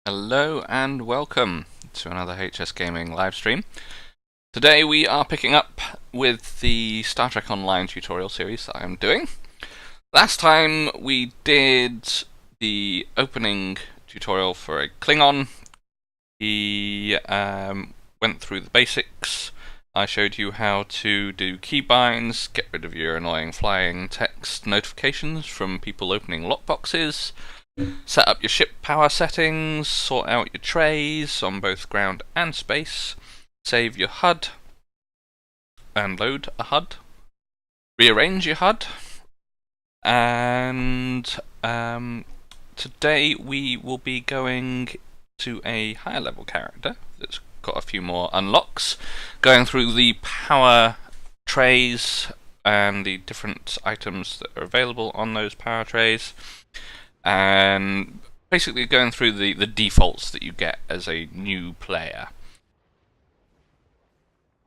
Hello and welcome to another HS Gaming livestream. Today we are picking up with the Star Trek Online tutorial series that I'm doing. Last time we did the opening tutorial for a Klingon. He went through the basics. I showed you how to do keybinds, get rid of your annoying flying text notifications from people opening lockboxes, set up your ship power settings, sort out your trays on both ground and space, save your HUD, and load a HUD, rearrange your HUD, and today we will be going to a higher level character that's got a few more unlocks, going through the power trays and the different items that are available on those power trays, and basically going through the defaults that you get as a new player.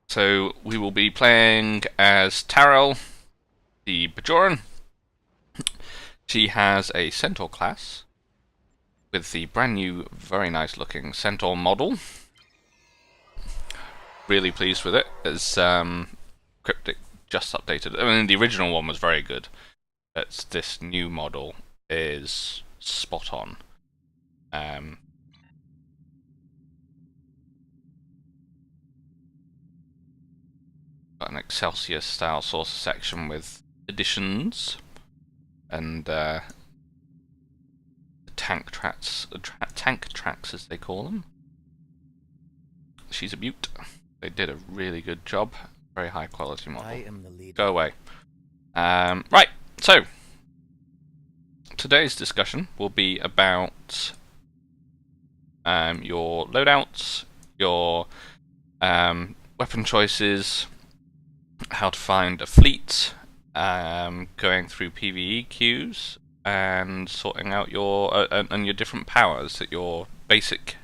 So we will be playing as Tyrell, the Bajoran. She has a Centaur class with the brand new, very nice looking Centaur model. Really pleased with it, as Cryptic just updated. I mean, the original one was very good, but this new model is spot on. Got an Excelsior style saucer section with additions and tank tracks as they call them. She's a beaut. They did a really good job. Very high quality model. I am the leader. Go away. Right, so today's discussion will be about your loadouts, your weapon choices, how to find a fleet, going through PvE queues, and sorting out your and your different powers that your basic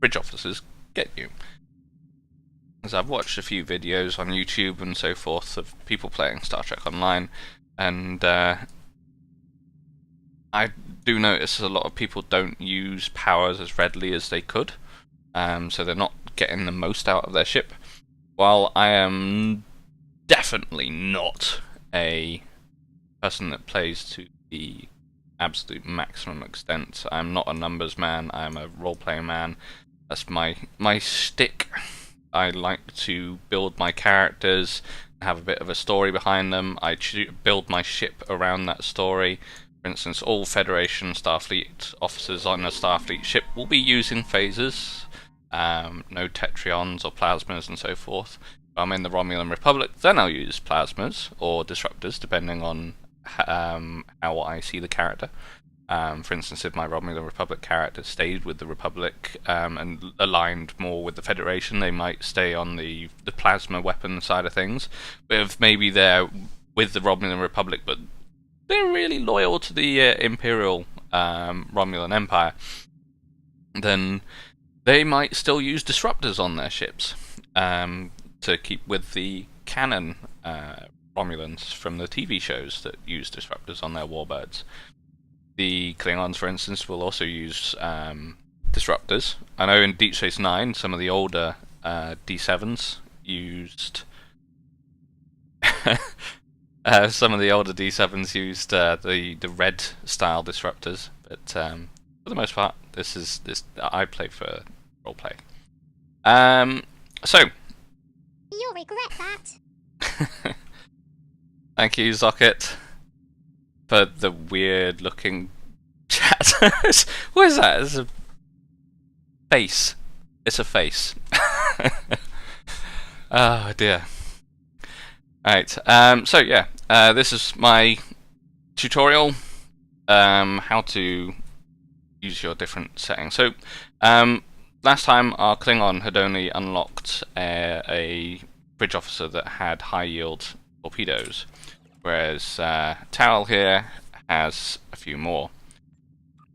bridge officers get you. As I've watched a few videos on YouTube and so forth of people playing Star Trek Online, and I do notice a lot of people don't use powers as readily as they could, so they're not getting the most out of their ship. While I am definitely not a person that plays to the absolute maximum extent, I'm not a numbers man, I'm a role-playing man. That's my shtick. I like to build my characters, have a bit of a story behind them. I build my ship around that story. For instance, all Federation Starfleet officers on a Starfleet ship will be using phasers, no Tetrions or plasmas and so forth. If I'm in the Romulan Republic, then I'll use plasmas or disruptors, depending on how I see the character. For instance, if my Romulan Republic character stayed with the Republic and aligned more with the Federation, they might stay on the plasma weapon side of things. But if maybe they're with the Romulan Republic, but they're really loyal to the Imperial Romulan Empire, then they might still use disruptors on their ships to keep with the canon Romulans from the TV shows that use disruptors on their warbirds. The Klingons, for instance, will also use disruptors. I know in Deep Space Nine, some of the older D7s used some of the older D7s used the red style disruptors, but for the most part, this I play for roleplay. So You'll regret that. thank you, Zocket, for the weird looking chat. What is that? It's a face. It's a face. Oh dear. Alright, so yeah, this is my tutorial, how to use your different settings. So, last time our Klingon had only unlocked a bridge officer that had high yield torpedoes, whereas Tyrell here has a few more.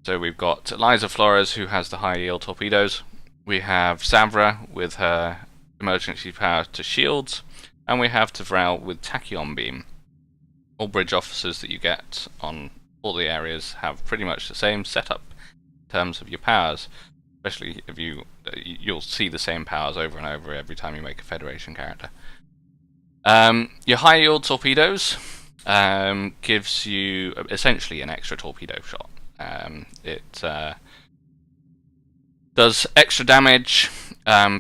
So we've got Eliza Flores, who has the high yield torpedoes. We have Savra with her emergency power to shields, and we have Tavral with Tachyon Beam. All bridge officers that you get on all the areas have pretty much the same setup terms of your powers, especially if you'll see the same powers over and over every time you make a Federation character. Your high yield torpedoes gives you essentially an extra torpedo shot. It does extra damage.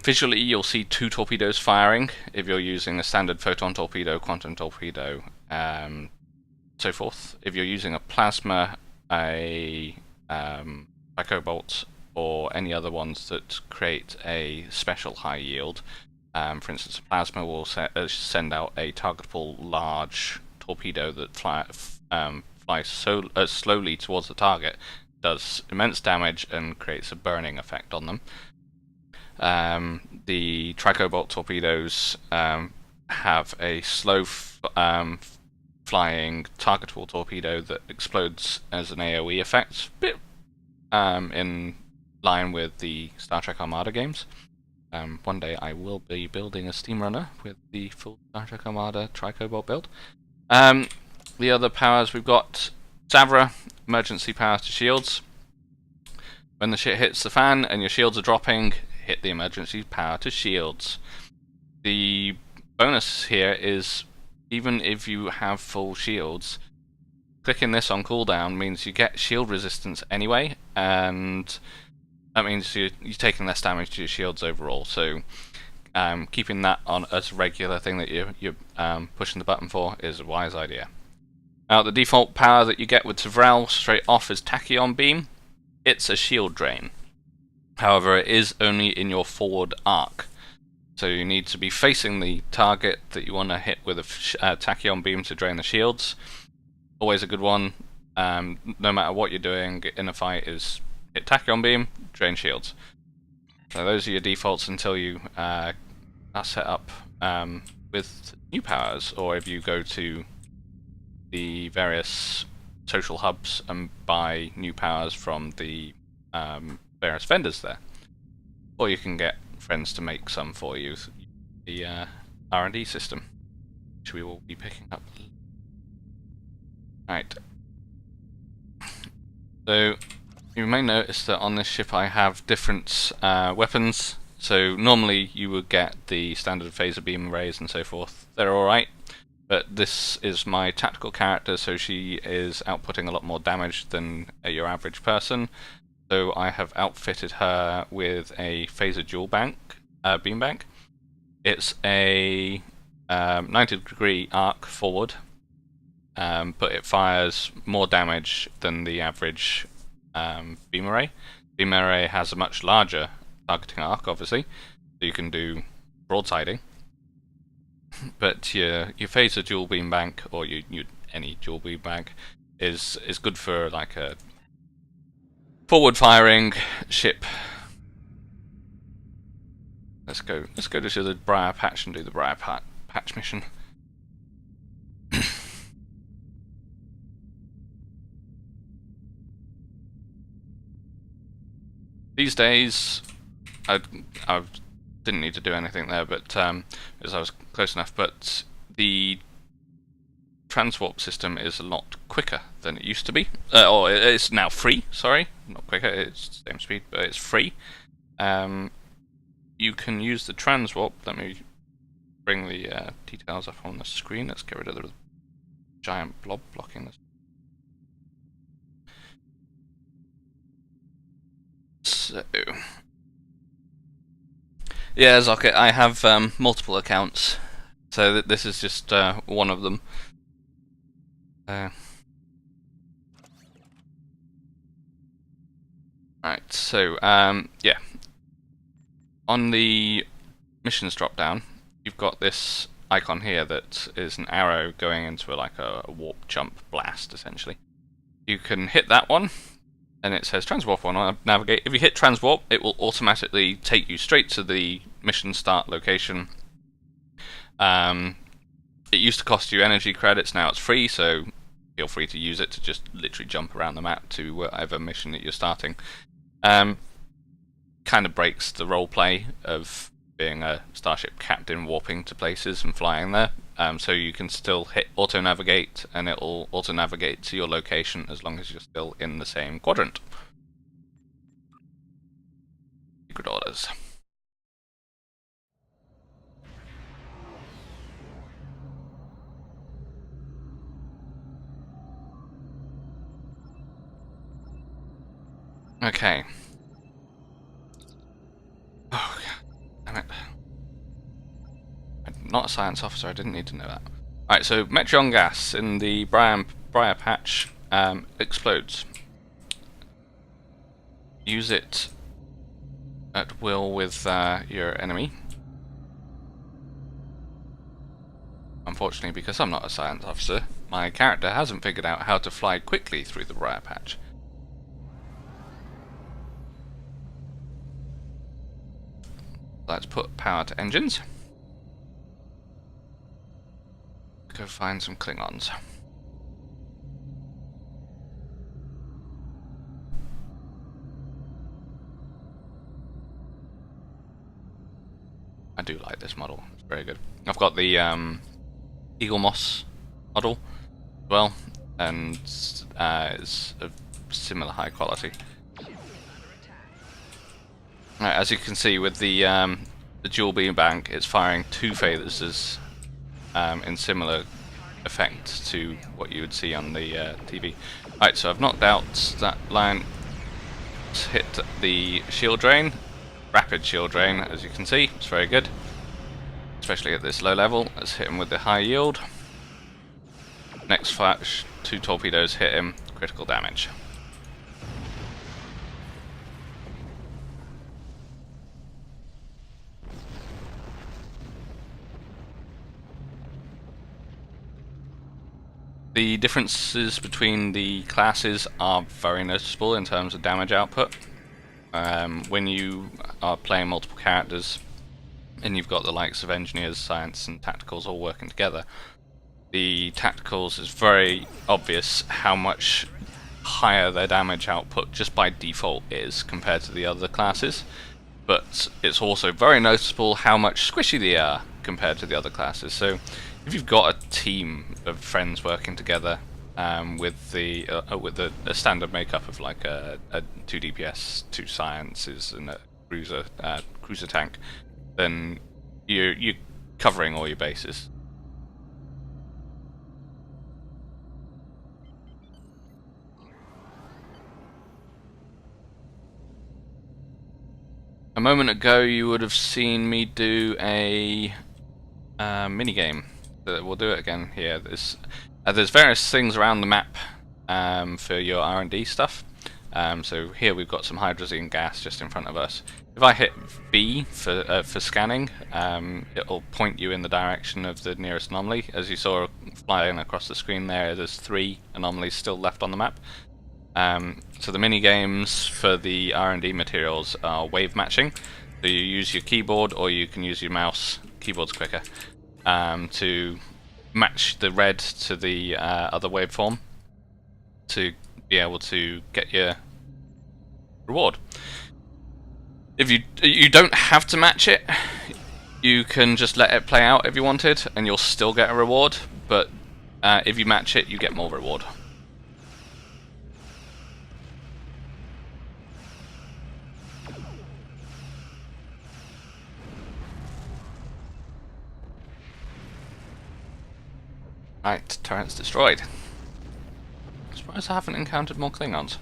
Visually, you'll see 2 torpedoes firing if you're using a standard photon torpedo, quantum torpedo, so forth. If you're using a plasma, a Psychobolt, or any other ones that create a special high yield, for instance, a plasma will send out a targetable large torpedo that flies slowly towards the target, does immense damage, and creates a burning effect on them. The Tricobolt torpedoes have a slow flying targetable torpedo that explodes as an AoE effect, a bit in line with the Star Trek Armada games. One day I will be building a steam runner with the full Star Trek Armada Tricobolt build. The other powers we've got Savra, emergency powers to shields. When the shit hits the fan and your shields are dropping, hit the emergency power to shields. The bonus here is, even if you have full shields, clicking this on cooldown means you get shield resistance anyway, and that means you're taking less damage to your shields overall. So keeping that on as a regular thing that you're pushing the button for is a wise idea. Now, the default power that you get with Tavrel straight off is Tachyon Beam. It's a shield drain. However, it is only in your forward arc. So you need to be facing the target that you want to hit with a Tachyon Beam to drain the shields. Always a good one. No matter what you're doing in a fight, is hit Tachyon Beam, drain shields. So those are your defaults until you are set up with new powers, or if you go to the various social hubs and buy new powers from the various vendors there. Or you can get friends to make some for you, the R&D system, which we will be picking up. Right. So you may notice that on this ship I have different weapons. So normally you would get the standard phaser beam arrays and so forth. They're alright, but this is my tactical character, so she is outputting a lot more damage than your average person. So I have outfitted her with a phaser dual beam bank. It's a 90-degree arc forward, but it fires more damage than the average beam array. Beam array has a much larger targeting arc, obviously, so you can do broadsiding. But your phaser dual beam bank, or any dual beam bank, is good for like a forward firing ship. Let's go to the Briar Patch and do the Briar Patch mission. These days, I didn't need to do anything there, but as I was close enough. But the transwarp system is a lot quicker than it used to be, or it's now free. Sorry, not quicker. It's the same speed, but it's free. You can use the transwarp. Let me bring the details up on the screen. Let's get rid of the giant blob blocking this. So, yeah, Zocket, I have multiple accounts, so this is just one of them. Right, so yeah, on the missions drop down, you've got this icon here that is an arrow going into like a warp jump blast, essentially. You can hit that one, and it says transwarp on navigate. If you hit transwarp, it will automatically take you straight to the mission start location. It used to cost you energy credits, now it's free, so feel free to use it to just literally jump around the map to whatever mission that you're starting. Kind of breaks the roleplay of being a starship captain warping to places and flying there. So you can still hit auto navigate, and it will auto navigate to your location as long as you're still in the same quadrant. secret orders. Okay. Oh, damn it. I'm not a science officer, I didn't need to know that. Alright, so Metreon gas in the Briar patch explodes. Use it at will with your enemy. Unfortunately, because I'm not a science officer, my character hasn't figured out how to fly quickly through the Briar patch. Let's put power to engines. Go find some Klingons. I do like this model, it's very good. I've got the Eagle Moss model as well, and it's of similar high quality. Right, as you can see with the dual beam bank, it's firing 2 phasers in similar effect to what you would see on the TV. Right, so I've knocked out that line, hit the shield drain, rapid shield drain, as you can see, it's very good, especially at this low level. Let's hit him with the high yield. Next flash, 2 torpedoes hit him, critical damage. The differences between the classes are very noticeable in terms of damage output. When you are playing multiple characters and you've got the likes of engineers, science and tacticals all working together, the tacticals is very obvious how much higher their damage output just by default is compared to the other classes, but it's also very noticeable how much squishy they are compared to the other classes. So if you've got a team of friends working together with a standard makeup of like a 2 DPS, 2 sciences, and a cruiser tank, then you're covering all your bases. A moment ago, you would have seen me do a mini game. We'll do it again here. There's various things around the map for your R&D stuff. So here we've got some hydrazine gas just in front of us. If I hit B for scanning, it'll point you in the direction of the nearest anomaly. As you saw flying across the screen there, there's 3 anomalies still left on the map. So the mini games for the R&D materials are wave matching. So you use your keyboard or you can use your mouse. Keyboard's quicker. To match the red to the other waveform to be able to get your reward. If you don't have to match it, you can just let it play out if you wanted, and you'll still get a reward. But if you match it, you get more reward. Right, turret's destroyed. I'm surprised I haven't encountered more Klingons.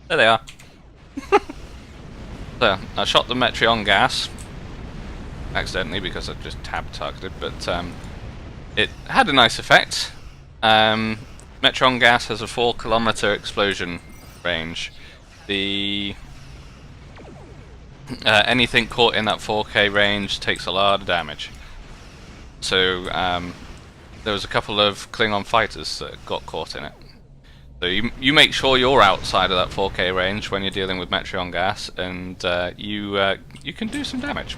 There they are. So, I shot the Metreon gas accidentally because I just tab targeted, but it had a nice effect. Metreon gas has a 4-kilometer explosion range. The anything caught in that 4K range takes a lot of damage. So there was a couple of Klingon fighters that got caught in it. So you make sure you're outside of that 4K range when you're dealing with Metreon gas, and you can do some damage.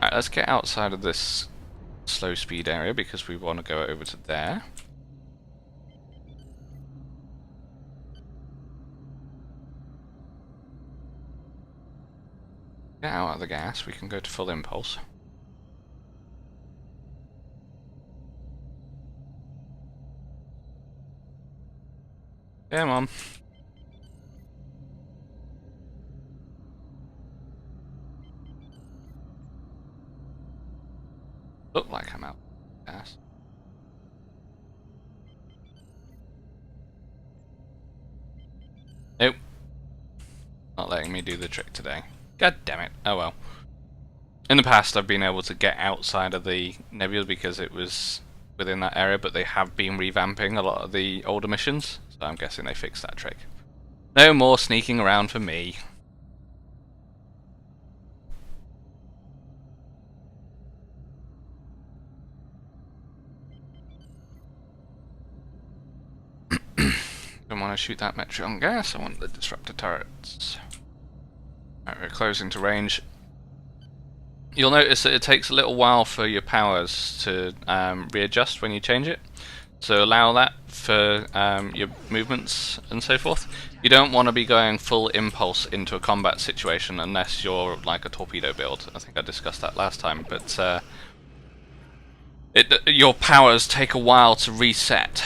Alright, let's get outside of this slow speed area because we want to go over to there. Get out of the gas, we can go to full impulse. Come on. Look like I'm out of gas. Nope. Not letting me do the trick today. God damn it. Oh well. In the past I've been able to get outside of the nebula because it was within that area, but they have been revamping a lot of the older missions, so I'm guessing they fixed that trick. No more sneaking around for me. Don't want to shoot that Metreon gas, I want the disruptor turrets. Right, we're closing to range. You'll notice that it takes a little while for your powers to readjust when you change it. So allow that for your movements and so forth. You don't want to be going full impulse into a combat situation unless you're like a torpedo build. I think I discussed that last time, but your powers take a while to reset,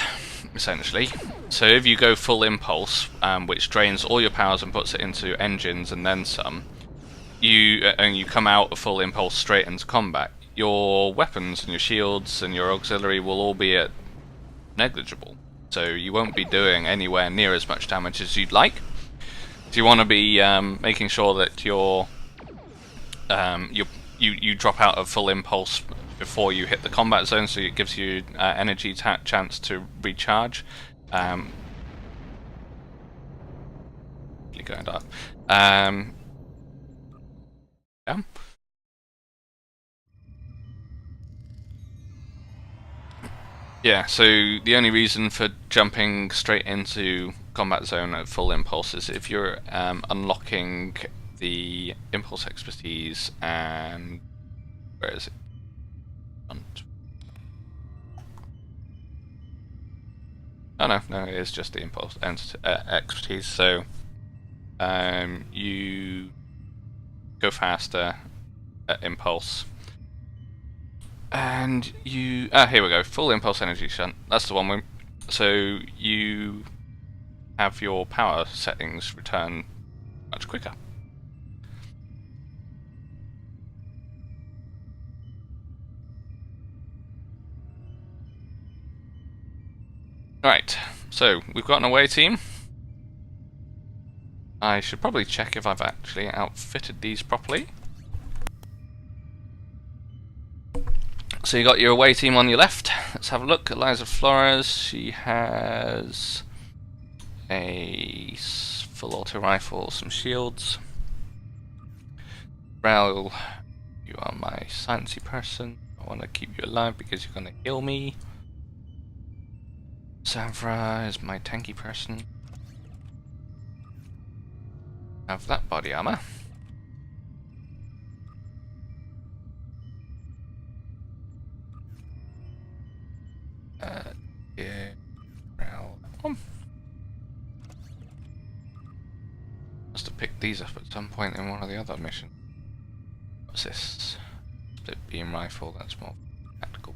essentially. So if you go full impulse, which drains all your powers and puts it into engines and then some, you come out of full impulse straight into combat, your weapons and your shields and your auxiliary will all be at negligible. So you won't be doing anywhere near as much damage as you'd like. So you want to be making sure that you drop out of full impulse before you hit the combat zone, so it gives you energy chance to recharge. Going up. Yeah. Yeah, so the only reason for jumping straight into combat zone at full impulse is if you're unlocking the impulse expertise and... where is it? Oh no, it is just the impulse expertise, so you go faster at impulse. And you... here we go, full impulse energy shunt. That's the one. So you have your power settings return much quicker. Right, so we've got an away team. I should probably check if I've actually outfitted these properly. So you got your away team on your left. Let's have a look. Eliza Flores, she has a full auto rifle, some shields. Rel, you are my sciencey person. I want to keep you alive because you're going to heal me. Savra is my tanky person. Have that body armor. Yeah, must have picked these up at some point in one of the other missions. What's this? Split beam rifle, that's more tactical.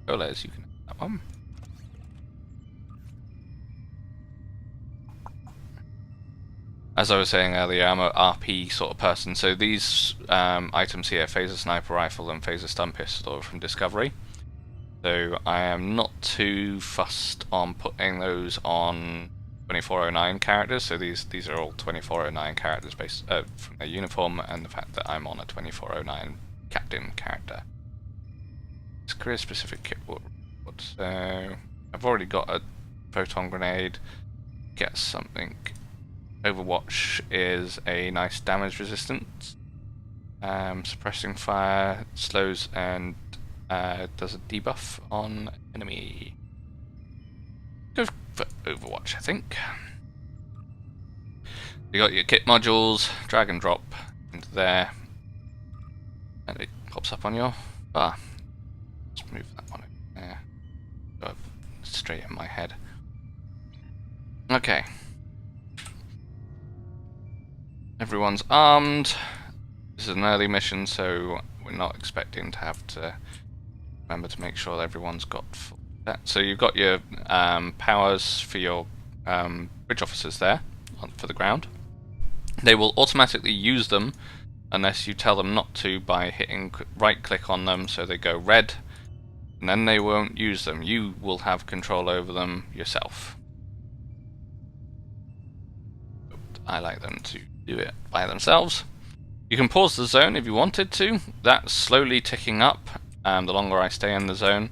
Goles, you can have that one. As I was saying earlier, I'm a RP sort of person, so these items here, phaser sniper rifle and phaser stun pistol, are from Discovery. So I am not too fussed on putting those on 2409 characters. So these are all 2409 characters based from their uniform and the fact that I'm on a 2409 captain character. It's career specific kit. So I've already got a photon grenade. Get something. Overwatch is a nice damage resistance. Suppressing fire slows and does a debuff on enemy. Go for Overwatch, I think. You got your kit modules, drag and drop into there, and it pops up on your bar. Let's move that one over there. Go straight in my head. Okay. Everyone's armed. This is an early mission, so we're not expecting to have to remember to make sure that everyone's got full set. So you've got your powers for your bridge officers there for the ground. They will automatically use them unless you tell them not to by hitting right click on them, so they go red and then they won't use them. You will have control over them yourself. I like them to do it by themselves. You can pause the zone if you wanted to. That's slowly ticking up the longer I stay in the zone.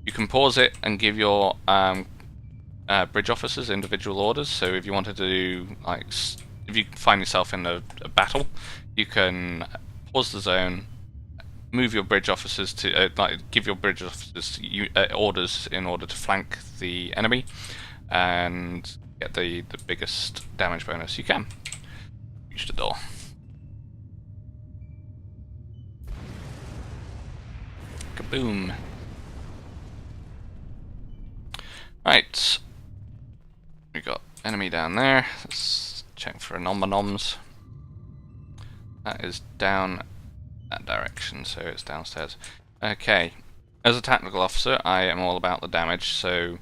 You can pause it and give your bridge officers individual orders. So if you wanted to do, like, if you find yourself in a battle, you can pause the zone, move your bridge officers to give your bridge officers orders in order to flank the enemy and get the biggest damage bonus you can. Reach the door. Kaboom. Right. We got enemy down there. Let's check for anomalons. That is down that direction, so it's downstairs. Okay. As a tactical officer, I am all about the damage, so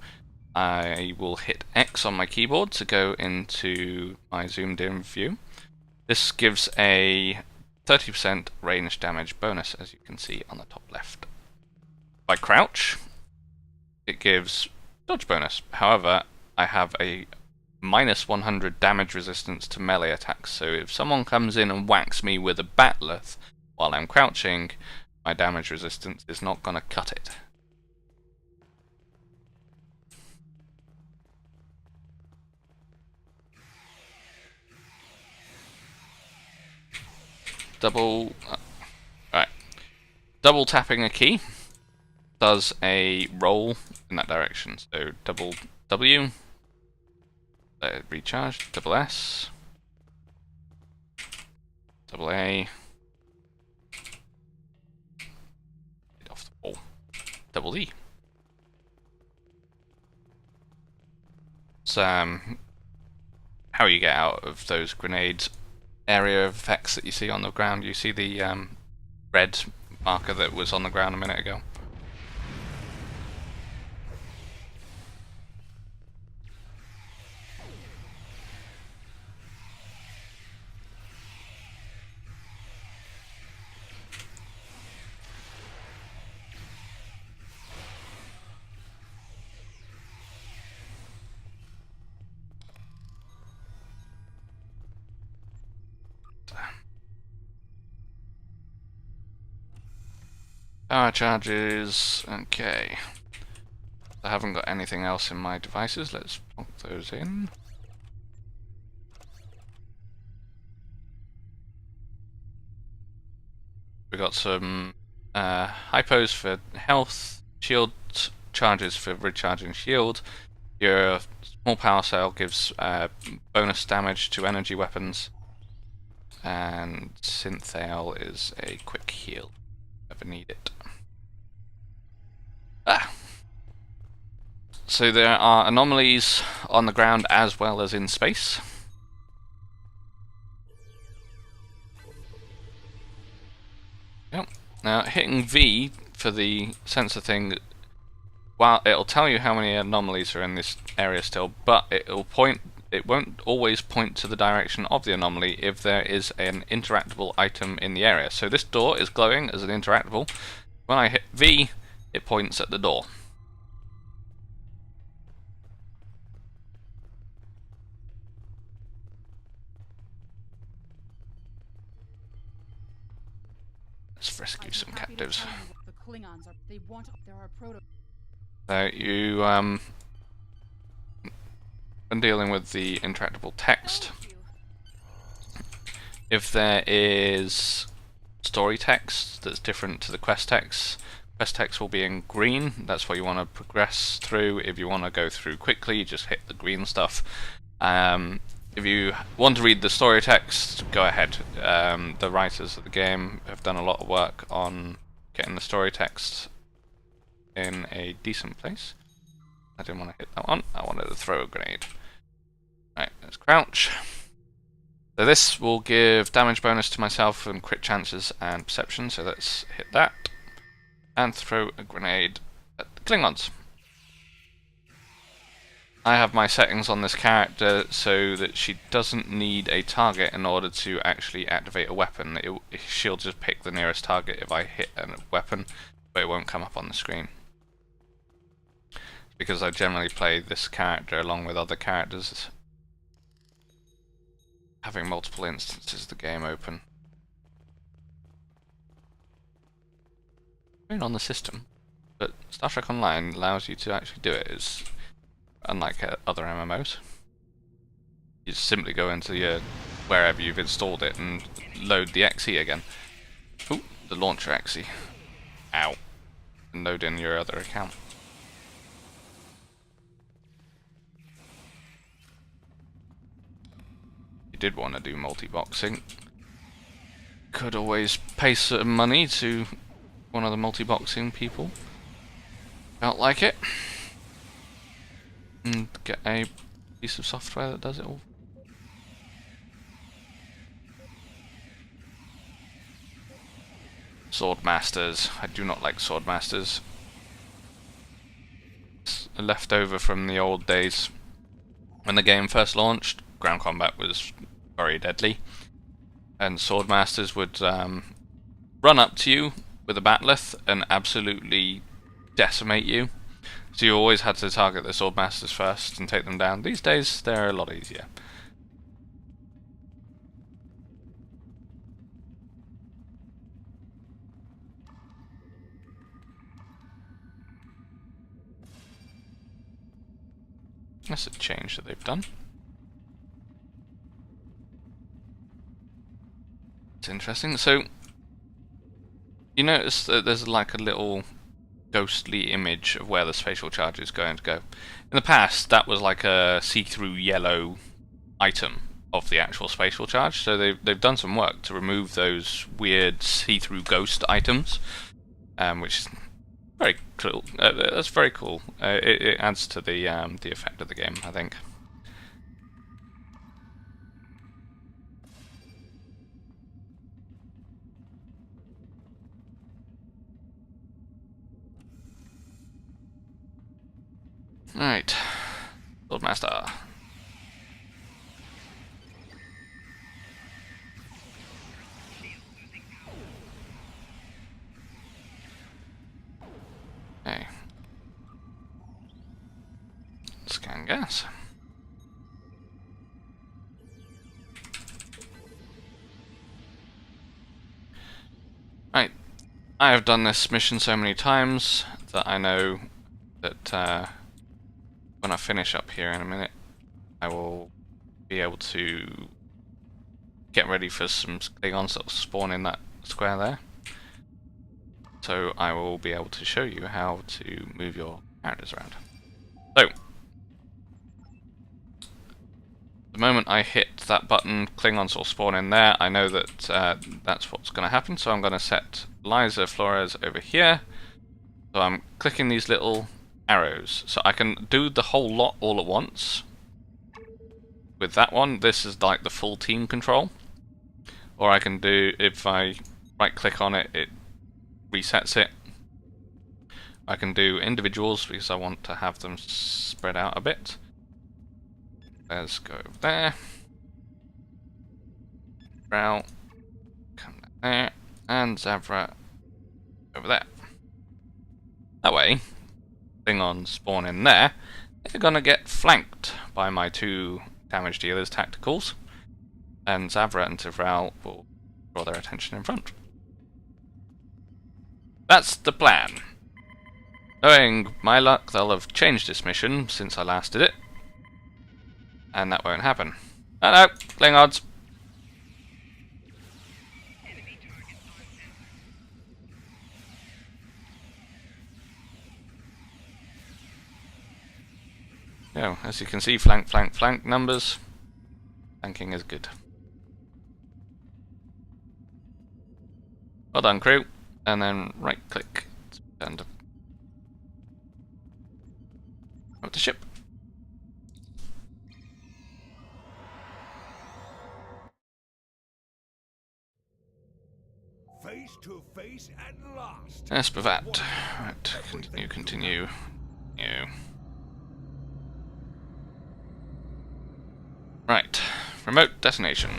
I will hit X on my keyboard to go into my zoomed in view. This gives a 30% range damage bonus, as you can see on the top left. If I crouch, it gives dodge bonus. However, I have a minus 100 damage resistance to melee attacks, so if someone comes in and whacks me with a batleth while I'm crouching, my damage resistance is not going to cut it. Double tapping a key does a roll in that direction. So double W, let it recharge, double S, double A, get off the wall, double E. So how you get out of those grenades area of effects that you see on the ground. You see the red marker that was on the ground a minute ago. Power charges, okay. I haven't got anything else in my devices, let's plonk those in. We got some hypos for health, shield charges for recharging shield. Your small power cell gives bonus damage to energy weapons, and Synthale is a quick heal if I need it. So there are anomalies on the ground as well as in space. Yep. Now hitting V for the sensor thing, well, it'll tell you how many anomalies are in this area still, but it won't always point to the direction of the anomaly if there is an interactable item in the area. So this door is glowing as an interactable. When I hit V, it points at the door. Let's rescue some captives. So you when dealing with the interactable text, if there is story text that's different to the quest text will be in green. That's what you want to progress through. If you want to go through quickly, just hit the green stuff. If you want to read the story text, go ahead. The writers of the game have done a lot of work on getting the story text in a decent place. I didn't want to hit that one, I wanted to throw a grenade. Right, let's crouch. So this will give damage bonus to myself and crit chances and perception, so let's hit that. And throw a grenade at the Klingons. I have my settings on this character so that she doesn't need a target in order to actually activate a weapon. She'll just pick the nearest target if I hit a weapon, but it won't come up on the screen. because I generally play this character along with other characters. Having multiple instances of the game open. On the system, but Star Trek Online allows you to actually do it. Is unlike other MMOs. You just simply go into your wherever you've installed it and load the exe again. Ooh, the launcher exe. Ow. And load in your other account. You did want to do multi-boxing. Could always pay some money to one of the multi-boxing people. Felt like it. And get a piece of software that does it all. Swordmasters. I do not like Swordmasters. It's a leftover from the old days. When the game first launched, ground combat was very deadly. And Swordmasters would run up to you with a bat'leth and absolutely decimate you. So you always had to target the Swordmasters first and take them down. These days, they're a lot easier. That's a change that they've done. It's interesting. So, you notice that there's like a little ghostly image of where the spatial charge is going to go. In the past, that was like a see-through yellow item of the actual spatial charge, so they've done some work to remove those weird see-through ghost items, which is very cool. That's very cool. It adds to the effect of the game, I think. Alright, Swordmaster. Okay. Scan gas. Right, I have done this mission so many times that I know that when I finish up here in a minute, I will be able to get ready for some Klingons that will spawn in that square there. So I will be able to show you how to move your characters around. So, the moment I hit that button, Klingons will spawn in there. I know that that's what's going to happen, so I'm going to set Liza Flores over here. So I'm clicking these little arrows, so I can do the whole lot all at once. With that one, this is like the full team control. Or I can do, if I right click on it, it resets it. I can do individuals because I want to have them spread out a bit. Let's go over there. Brow, come down there, and Zavra over there. That way, Klingons spawn in there, they're gonna get flanked by my two damage dealers tacticals, and Zavra and Tivral will draw their attention in front. That's the plan. Knowing my luck, they'll have changed this mission since I last did it, and that won't happen. Hello, Klingons. So, as you can see, flank, flank, flank numbers. Flanking is good. Well done, crew. And then right click and up the ship. Face to face at last. Yes, but that. Right, continue, continue. You. Right, remote detonation.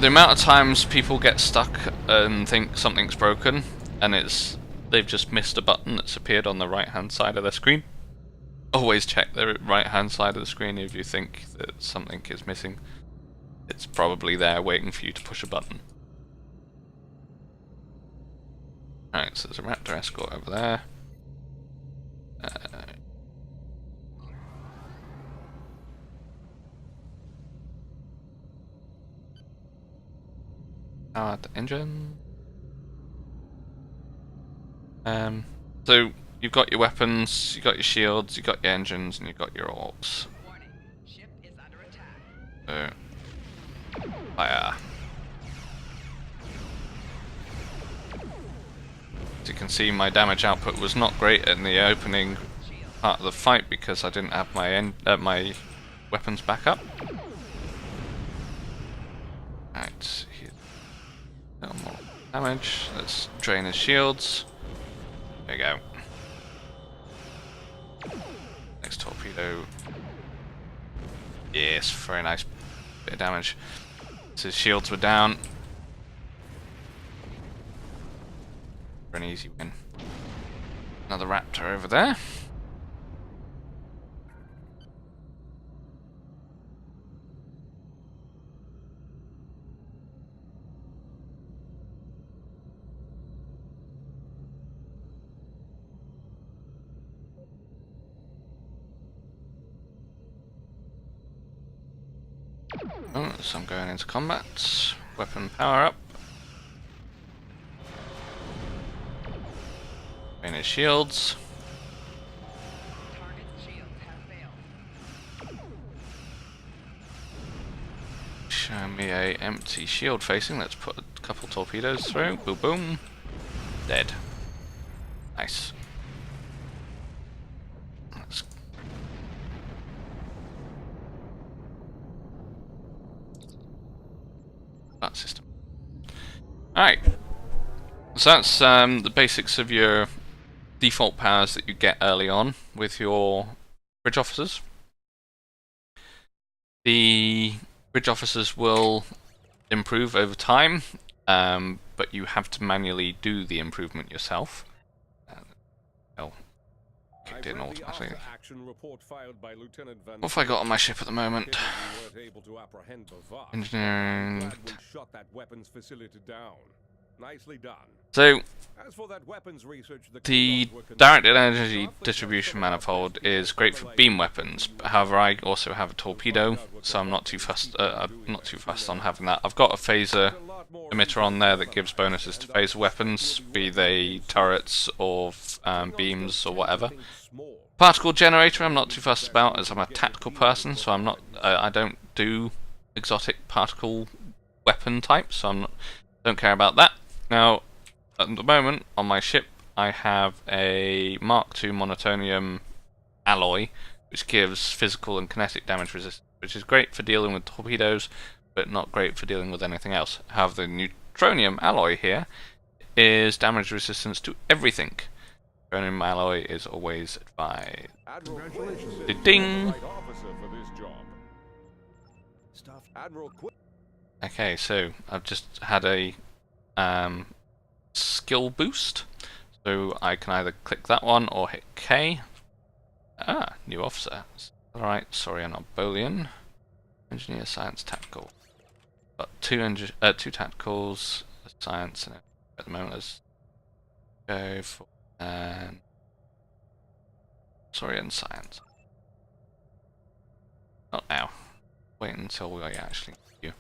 The amount of times people get stuck and think something's broken, and they've just missed a button that's appeared on the right hand side of their screen. Always check the right hand side of the screen if you think that something is missing. It's probably there waiting for you to push a button. Alright, so there's a Raptor escort over there. Power the engine. So you've got your weapons, you've got your shields, you've got your engines, and you've got your orbs. Warning, ship is under attack. So, fire. As you can see, my damage output was not great in the opening part of the fight because I didn't have my weapons back up. Right, here's a little more damage. Let's drain his shields. There we go. Next torpedo. Yes, very nice bit of damage. So his shields were down. For an easy win. Another Raptor over there. Oh, so I'm going into combat. Weapon power up. In his shields. Target's shields have failed. Show me a empty shield facing. Let's put a couple torpedoes through. Boom, boom. Dead. Nice. Let's that system. Alright. So that's the basics of your default powers that you get early on with your bridge officers. The bridge officers will improve over time, but you have to manually do the improvement yourself. Kicked in automatically. What have I got on my ship at the moment? Engineering. Nicely done. So, As for that weapons research, the directed energy distribution manifold is great for beam weapons. However, I also have a torpedo, so I'm not too fussed. On having that. I've got a phaser emitter on there that gives bonuses to phaser weapons, be they turrets or beams or whatever. Particle generator, I'm not too fussed about, as I'm a tactical person, so I'm not. I don't do exotic particle weapon types, so don't care about that. Now, at the moment, on my ship, I have a Mark II monotonium alloy, which gives physical and kinetic damage resistance, which is great for dealing with torpedoes, but not great for dealing with anything else. However, the neutronium alloy here is damage resistance to everything. Neutronium alloy is always advised. Ding! Okay, so I've just had a skill boost, so I can either click that one or hit K. Ah, new officer. Alright, sorry, I'm not Boolean. Engineer, science, tactical. Got two tacticals, a science, and at the moment let's go for sorry, and science. Not now. Wait until we actually do.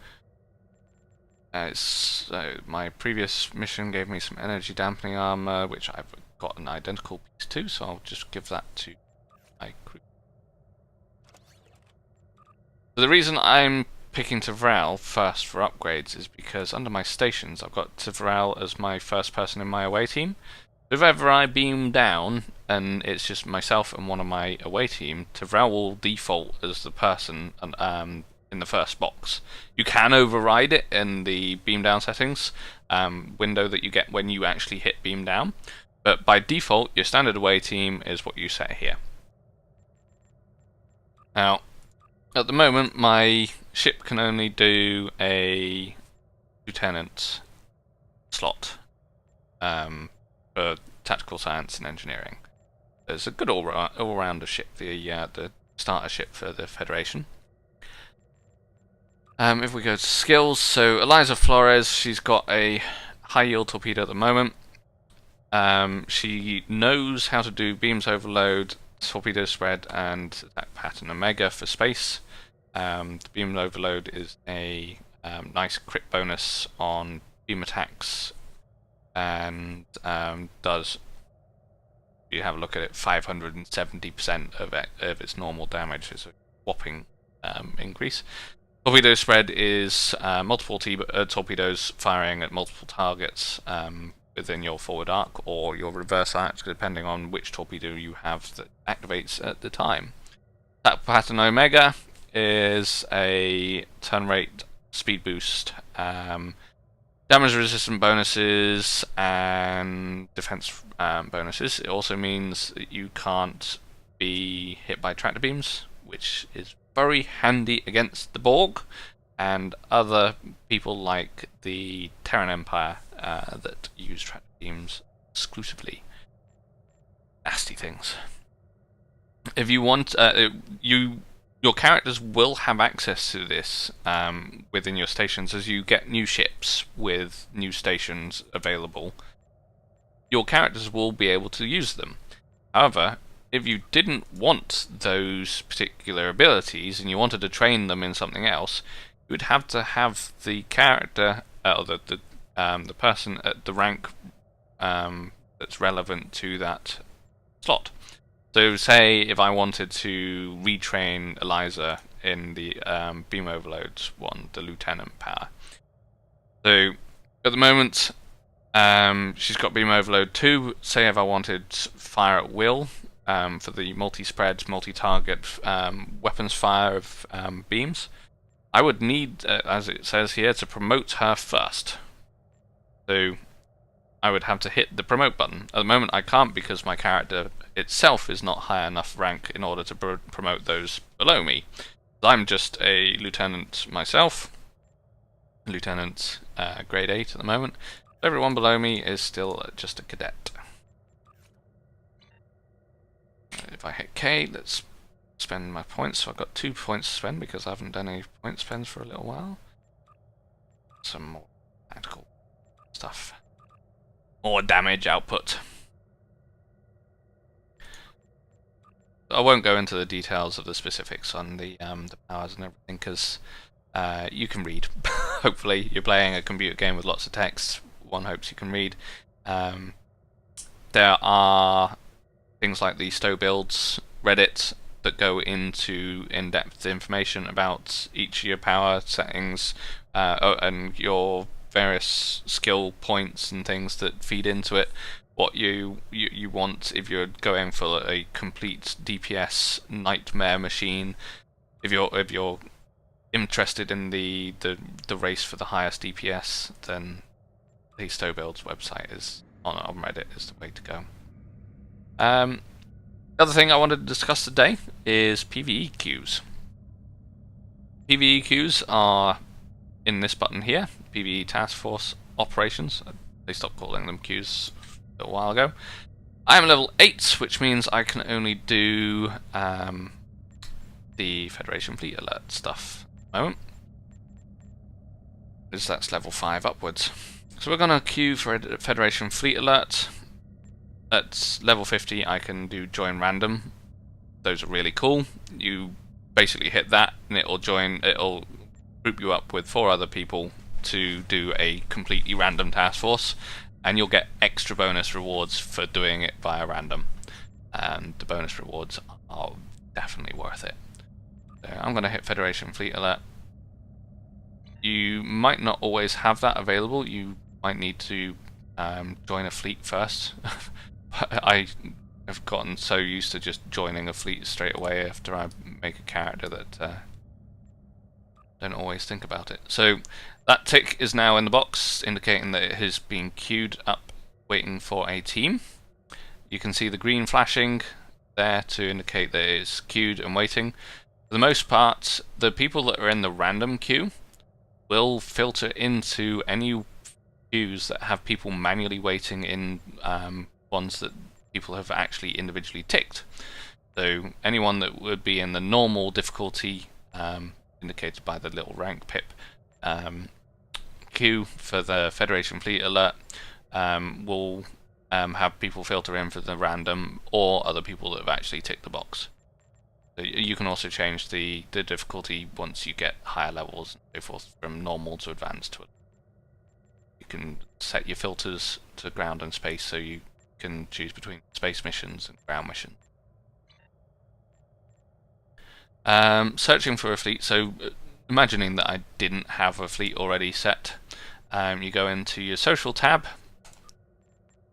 My previous mission gave me some energy dampening armor, which I've got an identical piece to, so I'll just give that to my crew. So the reason I'm picking Tavral first for upgrades is because under my stations I've got Tavral as my first person in my away team. If ever I beam down and it's just myself and one of my away team, Tavral will default as the person in the first box. You can override it in the beam down settings window that you get when you actually hit beam down, but by default your standard away team is what you set here. Now, at the moment my ship can only do a lieutenant slot. for tactical science and engineering. It's a good all-rounder ship, the starter ship for the Federation. If we go to skills, so Eliza Flores, she's got a high-yield torpedo at the moment. She knows how to do beams overload, torpedo spread, and attack pattern omega for space. The beam overload is a nice crit bonus on beam attacks, and does, if you have a look at it, 570% of its normal damage. It's a whopping increase. Torpedo spread is multiple torpedoes firing at multiple targets within your forward arc or your reverse arc, depending on which torpedo you have that activates at the time. Attack pattern omega is a turn rate speed boost, damage resistant bonuses, and defense bonuses. It also means that you can't be hit by tractor beams, which is very handy against the Borg and other people like the Terran Empire that use tractor beams exclusively. Nasty things. If you want, your characters will have access to this within your stations as you get new ships with new stations available. Your characters will be able to use them. However, if you didn't want those particular abilities and you wanted to train them in something else, you would have to have the character or the person at the rank that's relevant to that slot. So say if I wanted to retrain Eliza in the beam overloads one, the lieutenant power. So at the moment she's got beam overload 2. Say if I wanted fire at will for the multi-spread, multi-target weapons fire of beams, I would need, as it says here, to promote her first. So I would have to hit the promote button. At the moment I can't because my character itself is not high enough rank in order to promote those below me. I'm just a lieutenant myself, lieutenant grade 8 at the moment. Everyone below me is still just a cadet. If I hit K, let's spend my points. So I've got 2 points to spend because I haven't done any point spends for a little while. Some more tactical stuff. More damage output. I won't go into the details of the specifics on the powers and everything because you can read. Hopefully, you're playing a computer game with lots of text. One hopes you can read. There are things like the Stow Builds Reddit that go into in-depth information about each of your power settings and your various skill points and things that feed into it. What you want if you're going for a complete DPS nightmare machine. If you're interested in the race for the highest DPS, then the Stow Builds website is on Reddit is the way to go. The other thing I wanted to discuss today is PvE queues. PvE queues are in this button here, PvE Task Force Operations. They stopped calling them queues a little while ago. I am level 8, which means I can only do the Federation Fleet Alert stuff at the moment, because that's level 5 upwards. So we're going to queue for a Federation Fleet Alert. At level 50 I can do Join Random. Those are really cool. You basically hit that and it'll group you up with 4 other people to do a completely random task force, and you'll get extra bonus rewards for doing it via random. And the bonus rewards are definitely worth it. So I'm going to hit Federation Fleet Alert. You might not always have that available. You might need to join a fleet first. I have gotten so used to just joining a fleet straight away after I make a character that don't always think about it. So that tick is now in the box, indicating that it has been queued up, waiting for a team. You can see the green flashing there to indicate that it's queued and waiting. For the most part, the people that are in the random queue will filter into any queues that have people manually waiting in ones that people have actually individually ticked. So anyone that would be in the normal difficulty, indicated by the little rank pip, queue for the Federation Fleet Alert, will have people filter in for the random or other people that have actually ticked the box. So you can also change the difficulty once you get higher levels and so forth, from normal to advanced. You can set your filters to ground and space, so you can choose between space missions and ground missions. Searching for a fleet, so imagining that I didn't have a fleet already set, you go into your social tab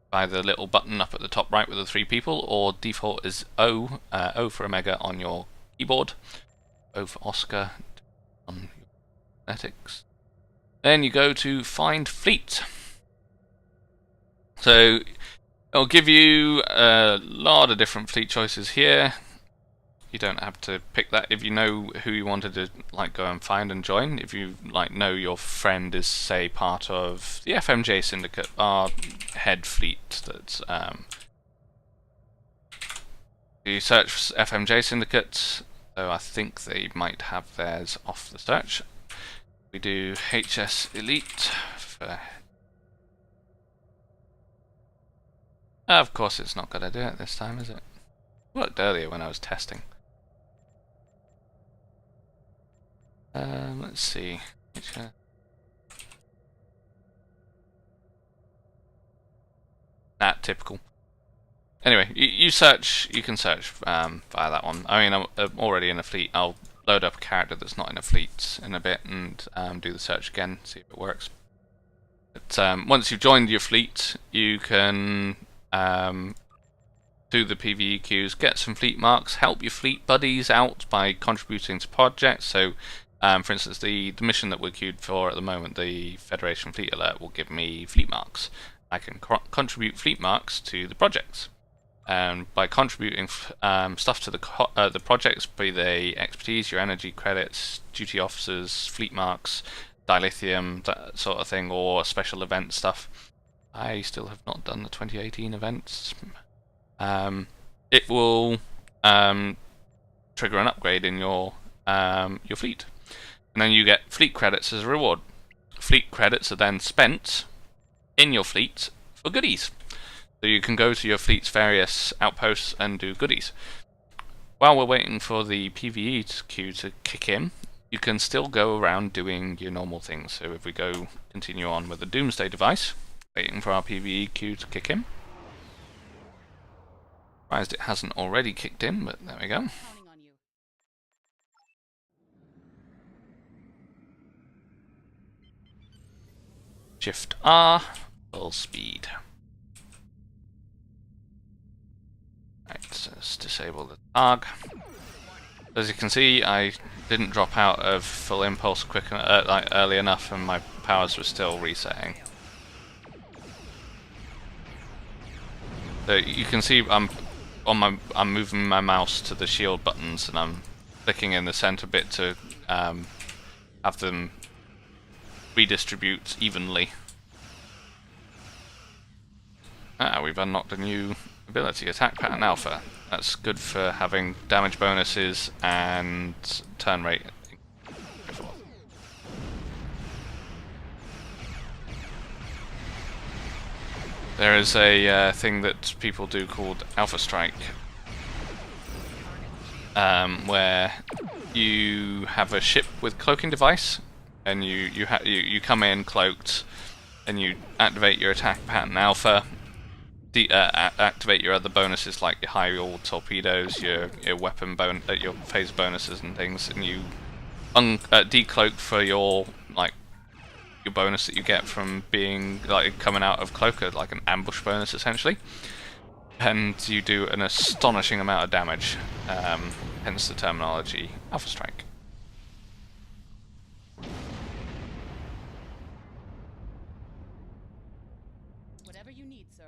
by the little button up at the top right with the 3 people, or default is O, O for Omega on your keyboard, O for Oscar on your phonetics. Then you go to Find Fleet. So it'll give you a lot of different fleet choices here. You don't have to pick that if you know who you wanted to go and find and join. If you know your friend is, say, part of the FMJ Syndicate, our head fleet. That's you search for FMJ Syndicate, though I think they might have theirs off the search. We do HS Elite for. Of course, it's not going to do it this time, is it? It worked earlier when I was testing. Let's see. Typical. Anyway, you search. You can search via that one. I mean, I'm already in a fleet. I'll load up a character that's not in a fleet in a bit and do the search again, see if it works. But once you've joined your fleet, you can do the PvE queues, get some fleet marks, help your fleet buddies out by contributing to projects. So, for instance, the mission that we're queued for at the moment, the Federation Fleet Alert, will give me fleet marks. I can contribute fleet marks to the projects. And by contributing stuff to the projects, be they expertise, your energy credits, duty officers, fleet marks, dilithium, that sort of thing, or special event stuff. I still have not done the 2018 events. It will trigger an upgrade in your fleet, and then you get fleet credits as a reward. Fleet credits are then spent in your fleet for goodies. So you can go to your fleet's various outposts and do goodies. While we're waiting for the PvE queue to kick in, you can still go around doing your normal things. So if we continue on with the Doomsday device, waiting for our PvE queue to kick in. Surprised it hasn't already kicked in, but there we go. Shift R, full speed. Right, so let's disable the targ. As you can see, I didn't drop out of full impulse early enough, and my powers were still resetting. So you can see I'm moving my mouse to the shield buttons, and I'm clicking in the center bit to have them redistribute evenly. We've unlocked a new ability, Attack Pattern Alpha. That's good for having damage bonuses and turn rate. There is a thing that people do called Alpha Strike, where you have a ship with cloaking device, and you come in cloaked, and you activate your Attack Pattern Alpha. Activate your other bonuses like your high roll torpedoes, your weapon your phase bonuses and things, and you decloak for your bonus that you get from being coming out of cloaker, like an ambush bonus essentially, and you do an astonishing amount of damage. Hence the terminology Alpha Strike. Whatever you need, sir.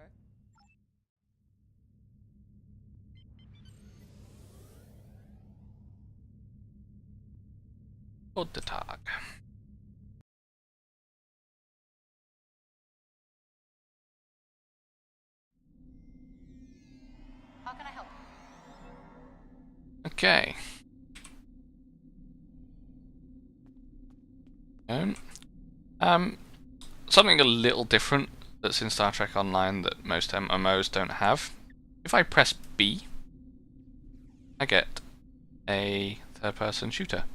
Hold the targ. Okay. Something a little different that's in Star Trek Online that most MMOs don't have. If I press B, I get a third-person shooter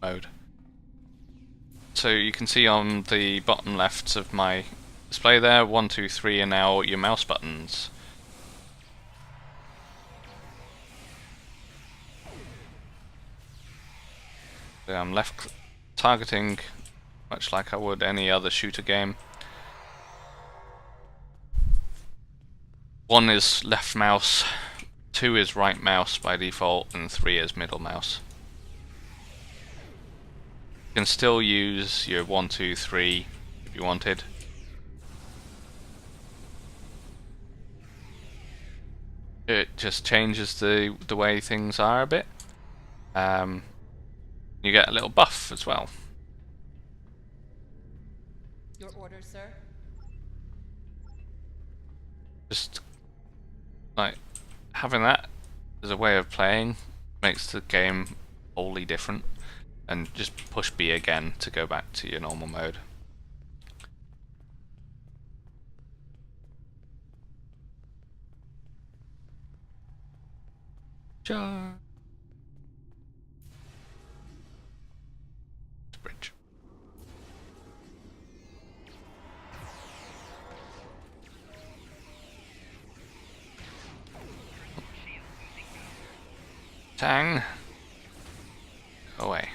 mode. So you can see on the bottom left of my display there, 1, 2, 3 are now your mouse buttons. So I'm left targeting much like I would any other shooter game. 1 is left mouse, 2 is right mouse by default, and 3 is middle mouse. You can still use your 1, 2, 3 if you wanted. It just changes the way things are a bit. You get a little buff as well. Your orders, sir? Just like having that as a way of playing makes the game wholly different. And just push B again to go back to your normal mode. Charge. Bridge. Tang. Go away.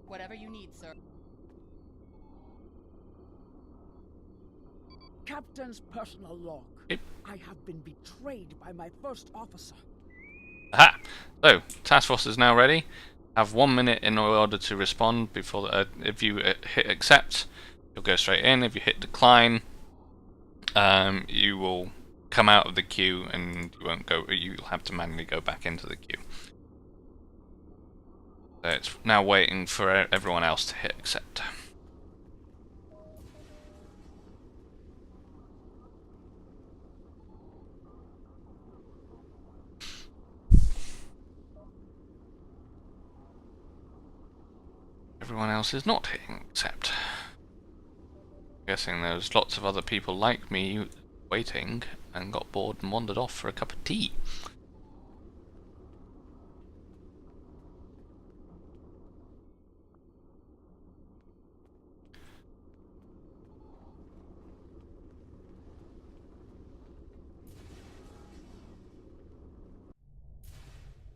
Whatever you need, sir. Captain's personal log. Yep. I have been betrayed by my first officer. Aha! So, task force is now ready. Have 1 minute in order to respond before if you hit accept, you'll go straight in. If you hit decline, you will come out of the queue and you won't go. You'll have to manually go back into the queue. So it's now waiting for everyone else to hit accept. Everyone else is not hitting accept. I'm guessing there's lots of other people like me waiting and got bored and wandered off for a cup of tea.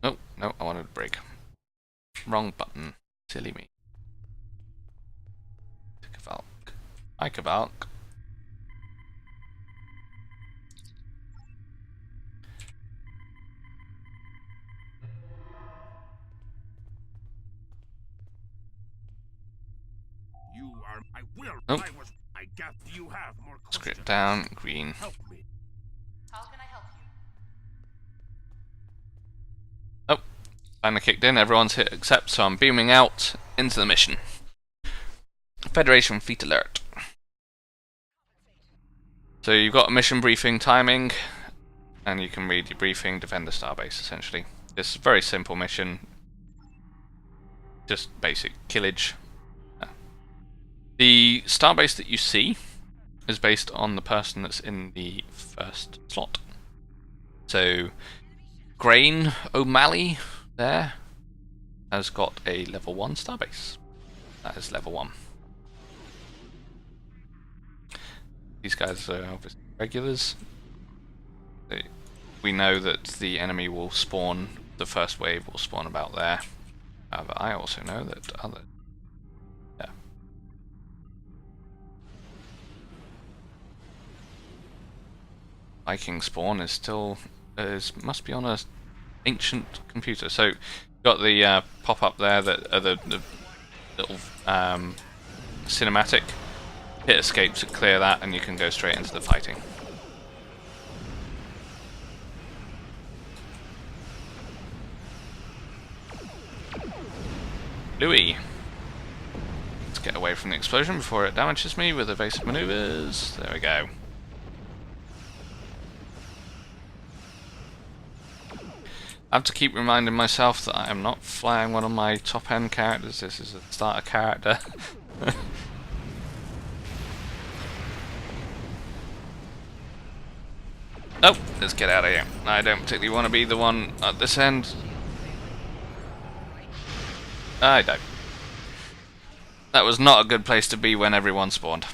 No, no, I wanted to break. Wrong button. Silly me. Kavalk. Hi, Kavalk. You are. I will. Nope. I guess you have more questions. Script down, green. Help me. How can I help you? Oh, timer kicked in, everyone's hit accept, so I'm beaming out into the mission. Federation Fleet Alert. So you've got a mission briefing timing, and you can read your briefing, defend the starbase essentially. It's a very simple mission, just basic killage. The starbase that you see is based on the person that's in the first slot. So Grain O'Malley there has got a level 1 starbase. That is level 1. These guys are obviously regulars. We know that the enemy will spawn, the first wave will spawn about there. But I also know that other... Yeah. Viking spawn is still... must be on a ancient computer. So, you've got the pop-up there, that the little cinematic. Hit escape to clear that, and you can go straight into the fighting. Louis. away from the explosion before it damages me with evasive maneuvers. There we go. I have to keep reminding myself that I am not flying one of my top end characters. This is a starter character. Oh, let's get out of here. I don't particularly want to be the one at this end. I don't. That was not a good place to be when everyone spawned.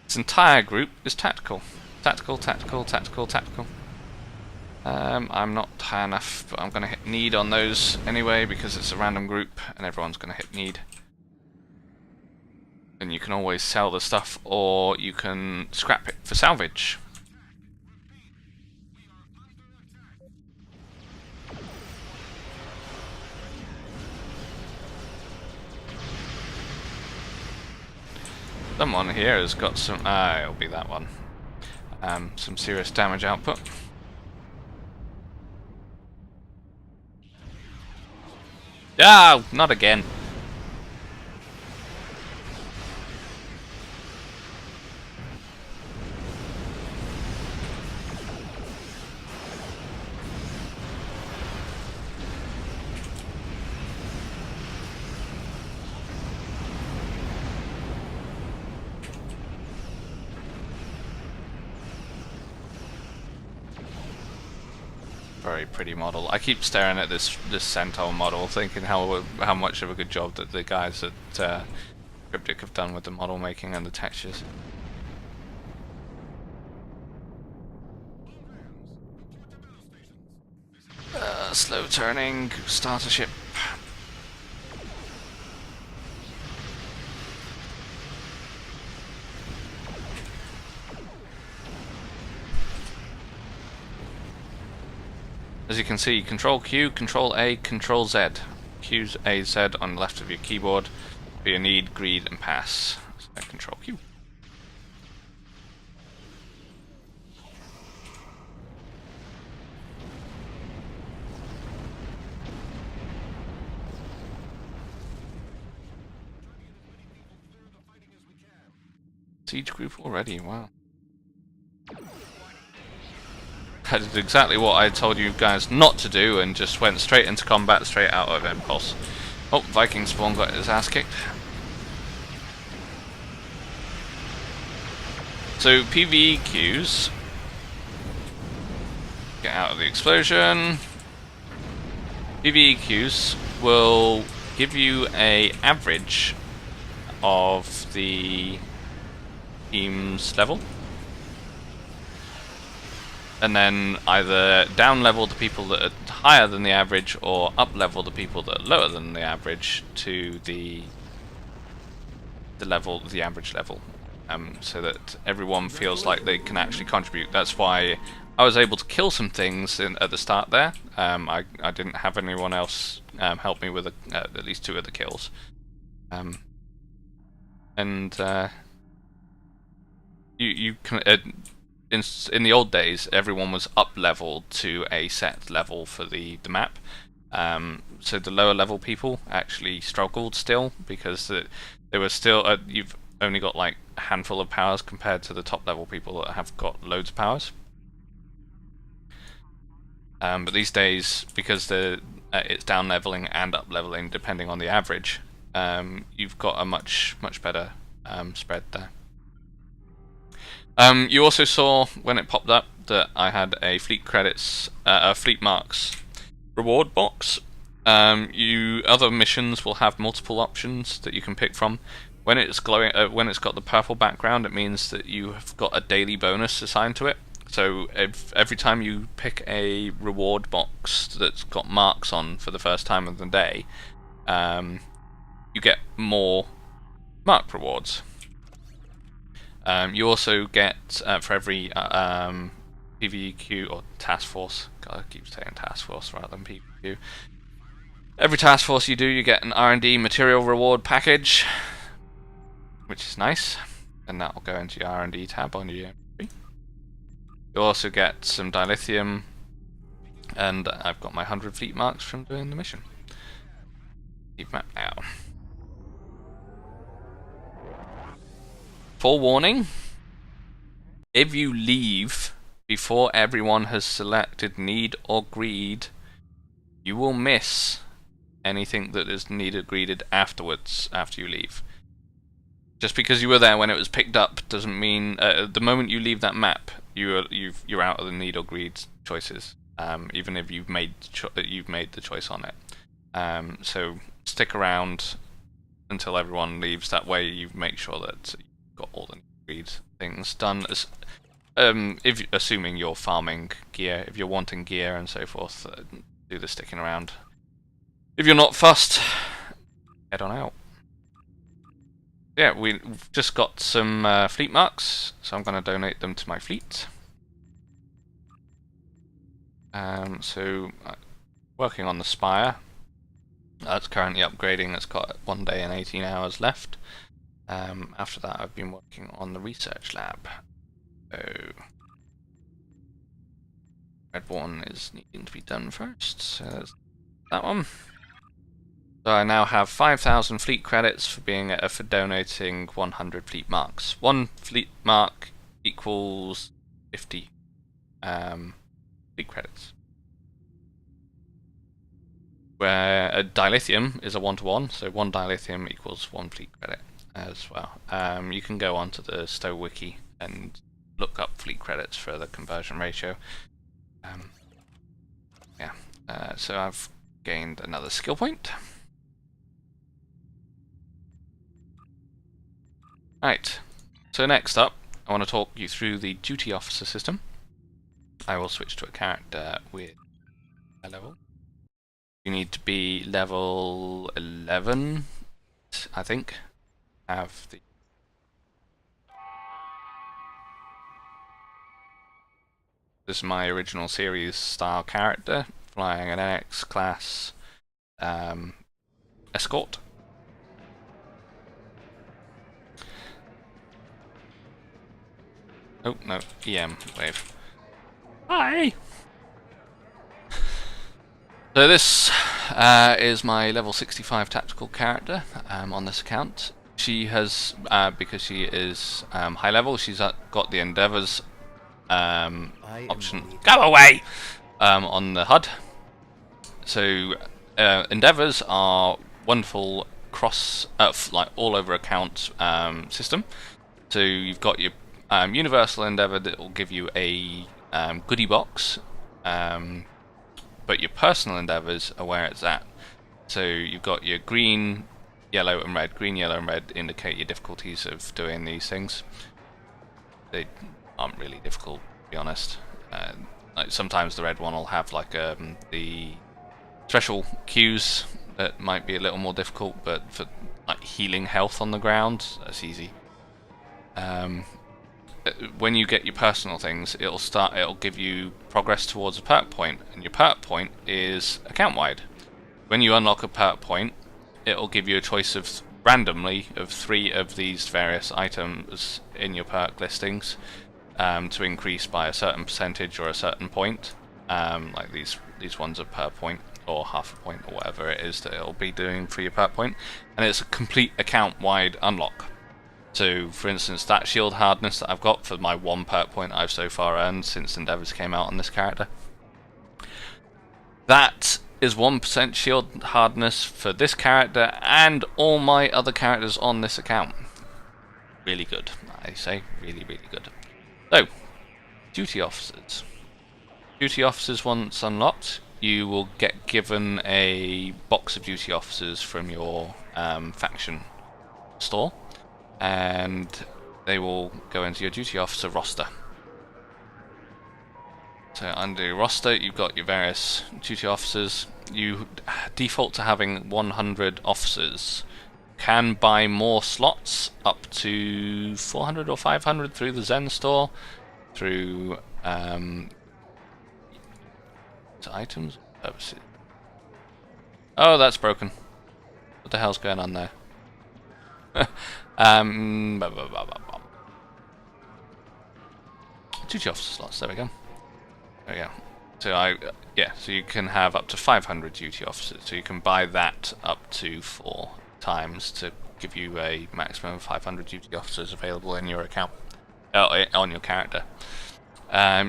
This entire group is tactical. Tactical, tactical, tactical, tactical. I'm not high enough, but I'm going to hit need on those anyway because it's a random group and everyone's going to hit need. And you can always sell the stuff or you can scrap it for salvage. Someone here has got some... it'll be that one. Some serious damage output. Ah, not again. Very pretty model. I keep staring at this Centaur model, thinking how much of a good job that the guys at Cryptic have done with the model making and the textures. Slow turning starter ship. As you can see, Control Q, Control A, Control Z. Q's A, Z on the left of your keyboard for your need, greed, and pass. So Control Q. Siege group already, wow. I did exactly what I told you guys not to do and just went straight into combat, straight out of impulse. Oh, Viking spawn got his ass kicked. So PvE queues. Get out of the explosion. PvE queues will give you an average of the team's level. And then either down level the people that are higher than the average or up level the people that are lower than the average to the average level, so that everyone feels like they can actually contribute. That's why I was able to kill some things at the start there. I didn't have anyone else help me with at least 2 of the kills, and you can. In the old days, everyone was up-leveled to a set level for the map. So the lower level people actually struggled still because they were still... you've only got like a handful of powers compared to the top level people that have got loads of powers. But these days, because it's down leveling and up leveling depending on the average, you've got a much better spread there. You also saw when it popped up that I had a fleet credits, fleet marks reward box. Other missions will have multiple options that you can pick from. When it's glowing, when it's got the purple background, it means that you have got a daily bonus assigned to it. So every time you pick a reward box that's got marks on for the first time of the day, you get more mark rewards. You also get, for every PvQ or task force, God, I keep saying task force rather than PvQ. Every task force you do, you get an R&D material reward package, which is nice, and that will go into your R&D tab on your inventory. You'll also get some dilithium, and I've got my 100 fleet marks from doing the mission. Leave map now. Forewarning, if you leave before everyone has selected need or greed, you will miss anything that is need or greeded afterwards, after you leave. Just because you were there when it was picked up doesn't mean the moment you leave that map, you're out of the need or greed choices. Even if you've made the choice on it. So stick around until everyone leaves. That way you make sure that you've got all the greed things done. If assuming you're farming gear, if you're wanting gear and so forth, do the sticking around. If you're not fussed, head on out. Yeah, we've just got some fleet marks, so I'm going to donate them to my fleet. Working on the Spire. That's currently upgrading. It's got 1 day and 18 hours left. After that, I've been working on the research lab. So, red one is needing to be done first. So there's that one. So I now have 5,000 fleet credits for donating 100 fleet marks. 1 fleet mark equals 50 fleet credits. Where a dilithium is a 1-to-1, so 1 dilithium equals 1 fleet credit as well. You can go onto the Stowe wiki and look up fleet credits for the conversion ratio. So I've gained another skill point. Right, so next up, I want to talk you through the duty officer system. I will switch to a character with a level. You need to be level 11, I think. Have the This is my original series style character, flying an NX class escort. Oh no, EM wave. Hi! So this is my level 65 tactical character on this account. She has, because she is high level, she's got the Endeavours option. Go away! On the HUD. So Endeavours are wonderful cross, like all over account system. So you've got your universal Endeavour that will give you a goodie box, but your personal Endeavours are where it's at. So you've got your green, yellow and red. Green, yellow and red indicate your difficulties of doing these things. They aren't really difficult, to be honest. Like sometimes the red one will have like the special cues that might be a little more difficult, but for like healing health on the ground, that's easy. When you get your personal things, it'll give you progress towards a perk point, and your perk point is account wide. When you unlock a perk point, it'll give you a choice of randomly of 3 of these various items in your perk listings to increase by a certain percentage or a certain point. Like these ones are per point or half a point or whatever it is that it'll be doing for your perk point, and it's a complete account wide unlock. So, for instance, that shield hardness that I've got for my 1 perk point I've so far earned since Endeavours came out on this character, that is 1% shield hardness for this character and all my other characters on this account. Really good, I say. Really, really good. So, duty officers. Duty officers, once unlocked, you will get given a box of duty officers from your faction store, and they will go into your duty officer roster. So under your roster, you've got your various duty officers. You default to having 100 officers. Can buy more slots, up to 400 or 500 through the Zen store, through items, services. Oh, that's broken. What the hell's going on there? Duty officer slots, there we go. There we go. So you can have up to 500 duty officers. So you can buy that up to 4 times to give you a maximum of 500 duty officers available in your account, on your character.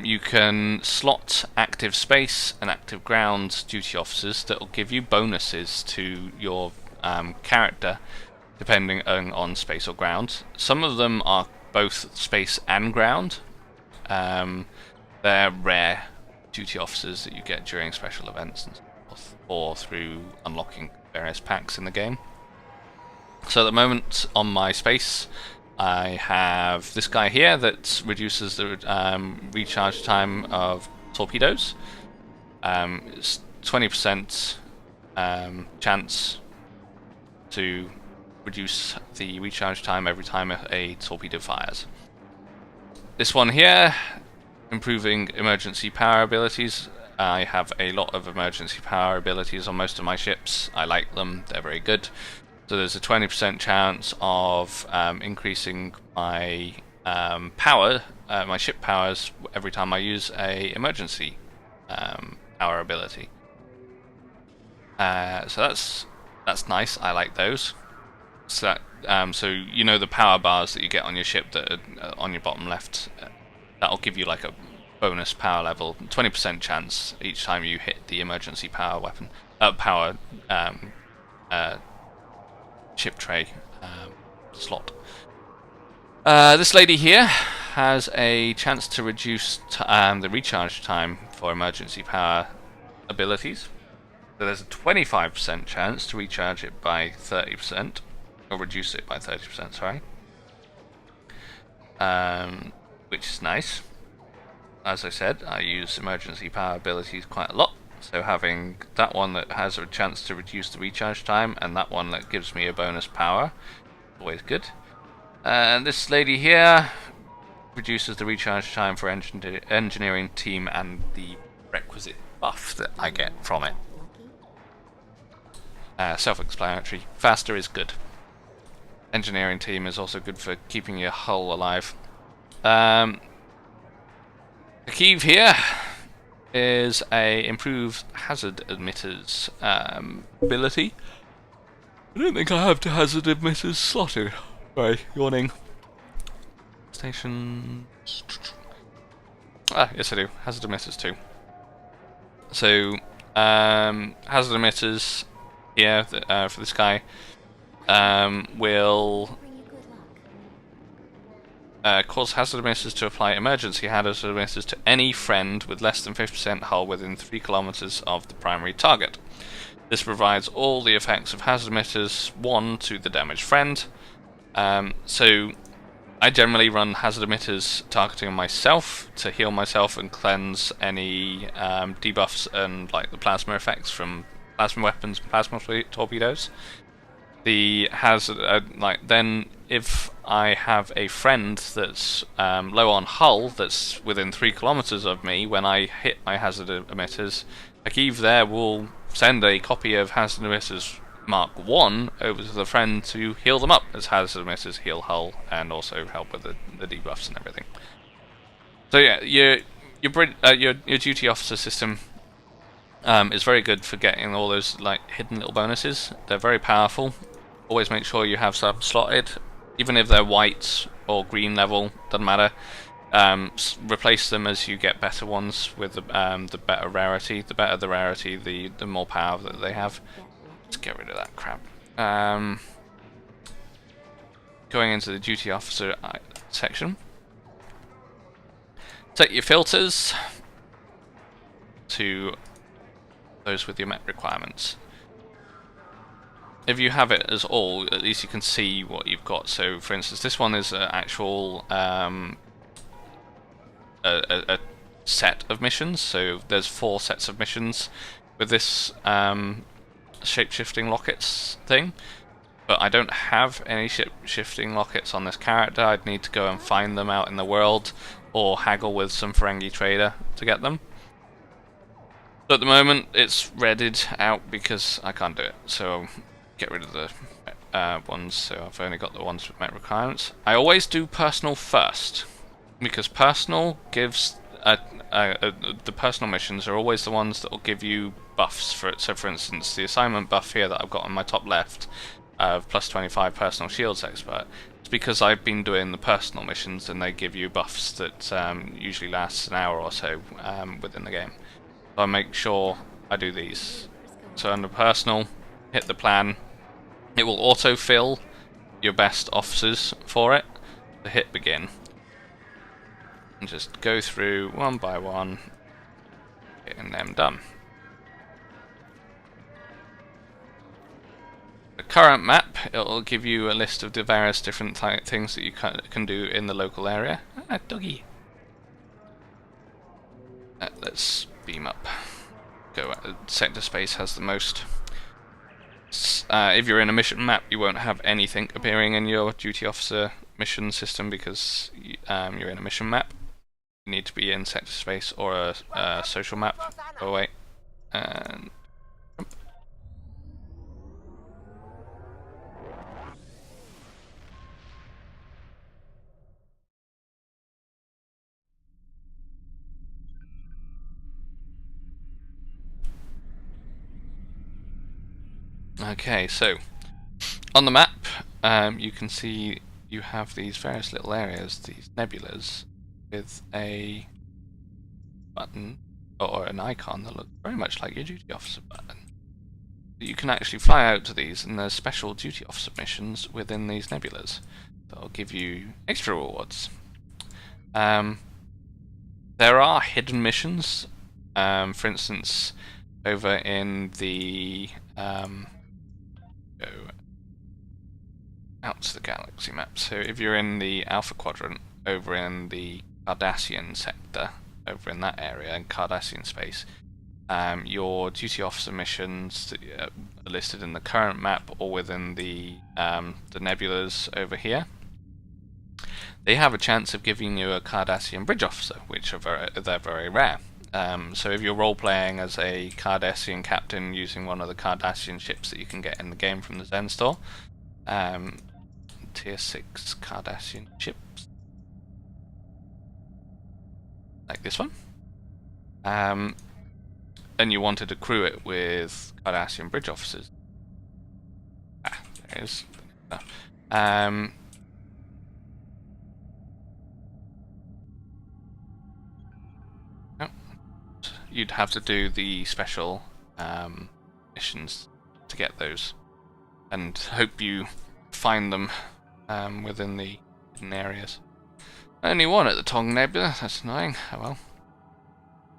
You can slot active space and active ground duty officers that will give you bonuses to your character depending on space or ground. Some of them are both space and ground. They're rare duty officers that you get during special events and so forth, or through unlocking various packs in the game. So at the moment on my space I have this guy here that reduces the recharge time of torpedoes. It's 20% chance to reduce the recharge time every time a torpedo fires. This one here, improving emergency power abilities. I have a lot of emergency power abilities on most of my ships. I like them, they're very good. So there's a 20% chance of increasing my power, my ship powers, every time I use a emergency power ability. So that's nice. I like those. So so you know the power bars that you get on your ship that are on your bottom left. That'll give you like a bonus power level, 20% chance each time you hit the emergency power weapon, ship tray slot. This lady here has a chance to reduce the recharge time for emergency power abilities. So there's a 25% chance to recharge it by 30%, or reduce it by 30%, sorry. Which is nice. As I said, I use emergency power abilities quite a lot. So having that one that has a chance to reduce the recharge time, and that one that gives me a bonus power, always good. And this lady here reduces the recharge time for engineering team and the requisite buff that I get from it. Self-explanatory. Faster is good. Engineering team is also good for keeping your hull alive. The key here is a improved hazard emitters ability. I don't think I have the hazard emitters slotted. Sorry, yawning. Station. Yes I do. Hazard emitters too. So hazard emitters here for this guy will cause hazard emitters to apply emergency hazard emitters to any friend with less than 50% hull within 3 kilometers of the primary target. This provides all the effects of hazard emitters 1 to the damaged friend. So I generally run hazard emitters targeting myself to heal myself and cleanse any debuffs and like the plasma effects from plasma weapons, plasma torpedoes. The hazard, then if I have a friend that's low on hull that's within 3 kilometers of me, when I hit my hazard emitters, Akiv there will send a copy of hazard emitters Mark 1 over to the friend to heal them up as hazard emitters heal hull and also help with the debuffs and everything. So yeah, your duty officer system is very good for getting all those like hidden little bonuses. They're very powerful. Always make sure you have some slotted, even if they're white or green level, doesn't matter. Replace them as you get better ones with the better rarity. The better the rarity, the more power that they have. Let's get rid of that crap. Going into the duty officer section. Set your filters to those with your met requirements. If you have it as all, at least you can see what you've got. So, for instance, this one is an actual a set of missions. So there's 4 sets of missions with this shape-shifting lockets thing. But I don't have any shape-shifting lockets on this character. I'd need to go and find them out in the world, or haggle with some Ferengi trader to get them. So at the moment, it's redded out because I can't do it. So get rid of the ones, so I've only got the ones with met requirements. I always do personal first, because personal gives the personal missions are always the ones that will give you buffs for it. So, for instance, the assignment buff here that I've got on my top left of plus 25 personal shields expert. It's because I've been doing the personal missions, and they give you buffs that usually last an hour or so within the game. So I make sure I do these. So under personal, hit the plan. It will autofill your best officers for it. To hit begin. And just go through one by one, getting them done. The current map, it will give you a list of the various different things that you can do in the local area. Ah, doggy. Let's beam up. Go. Sector space has the most. If you're in a mission map, you won't have anything appearing in your duty officer mission system because you're in a mission map. You need to be in sector space or a social map. Oh wait, and okay, so on the map, you can see you have these various little areas, these nebulas, with a button or an icon that looks very much like your duty officer button. You can actually fly out to these, and there's special duty officer missions within these nebulas that will give you extra rewards. There are hidden missions, for instance, over in the go out to the galaxy map. So if you're in the Alpha Quadrant, over in the Cardassian sector, over in that area, in Cardassian space, your duty officer missions that are listed in the current map or within the nebulas over here, they have a chance of giving you a Cardassian bridge officer, which are they're very rare. So if you're role-playing as a Cardassian captain using one of the Cardassian ships that you can get in the game from the Zen store, tier 6 Cardassian ships, like this one, and you wanted to crew it with Cardassian bridge officers. Ah, there it is. You'd have to do the special missions to get those, and hope you find them within the hidden areas. Only one at the Tong Nebula, that's annoying. Oh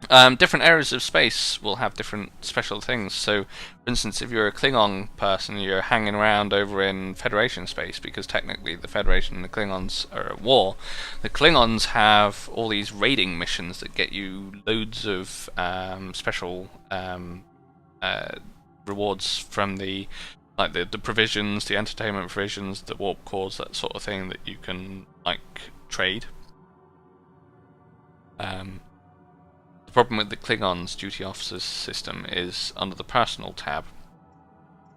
well. Different areas of space will have different special things. So, for instance, if you're a Klingon person, you're hanging around over in Federation space, because technically the Federation and the Klingons are at war. The Klingons have all these raiding missions that get you loads of special rewards from the provisions, the entertainment provisions, the warp cores, that sort of thing that you can trade. The problem with the Klingons duty officers system is under the personal tab,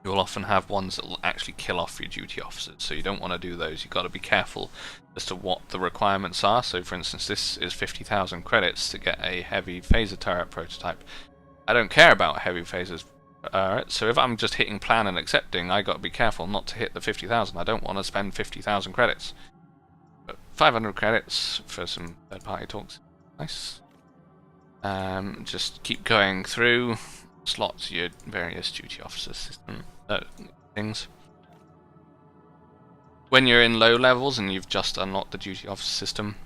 you'll often have ones that will actually kill off your duty officers, so you don't want to do those. You've got to be careful as to what the requirements are. So for instance, this is 50,000 credits to get a heavy phaser turret prototype. I don't care about heavy phasers turrets, so if I'm just hitting plan and accepting, I got to be careful not to hit the 50,000. I don't want to spend 50,000 credits. But 500 credits for some third-party talks. Nice. Just keep going through, slots your various duty officer system things. When you're in low levels and you've just unlocked the duty officer system,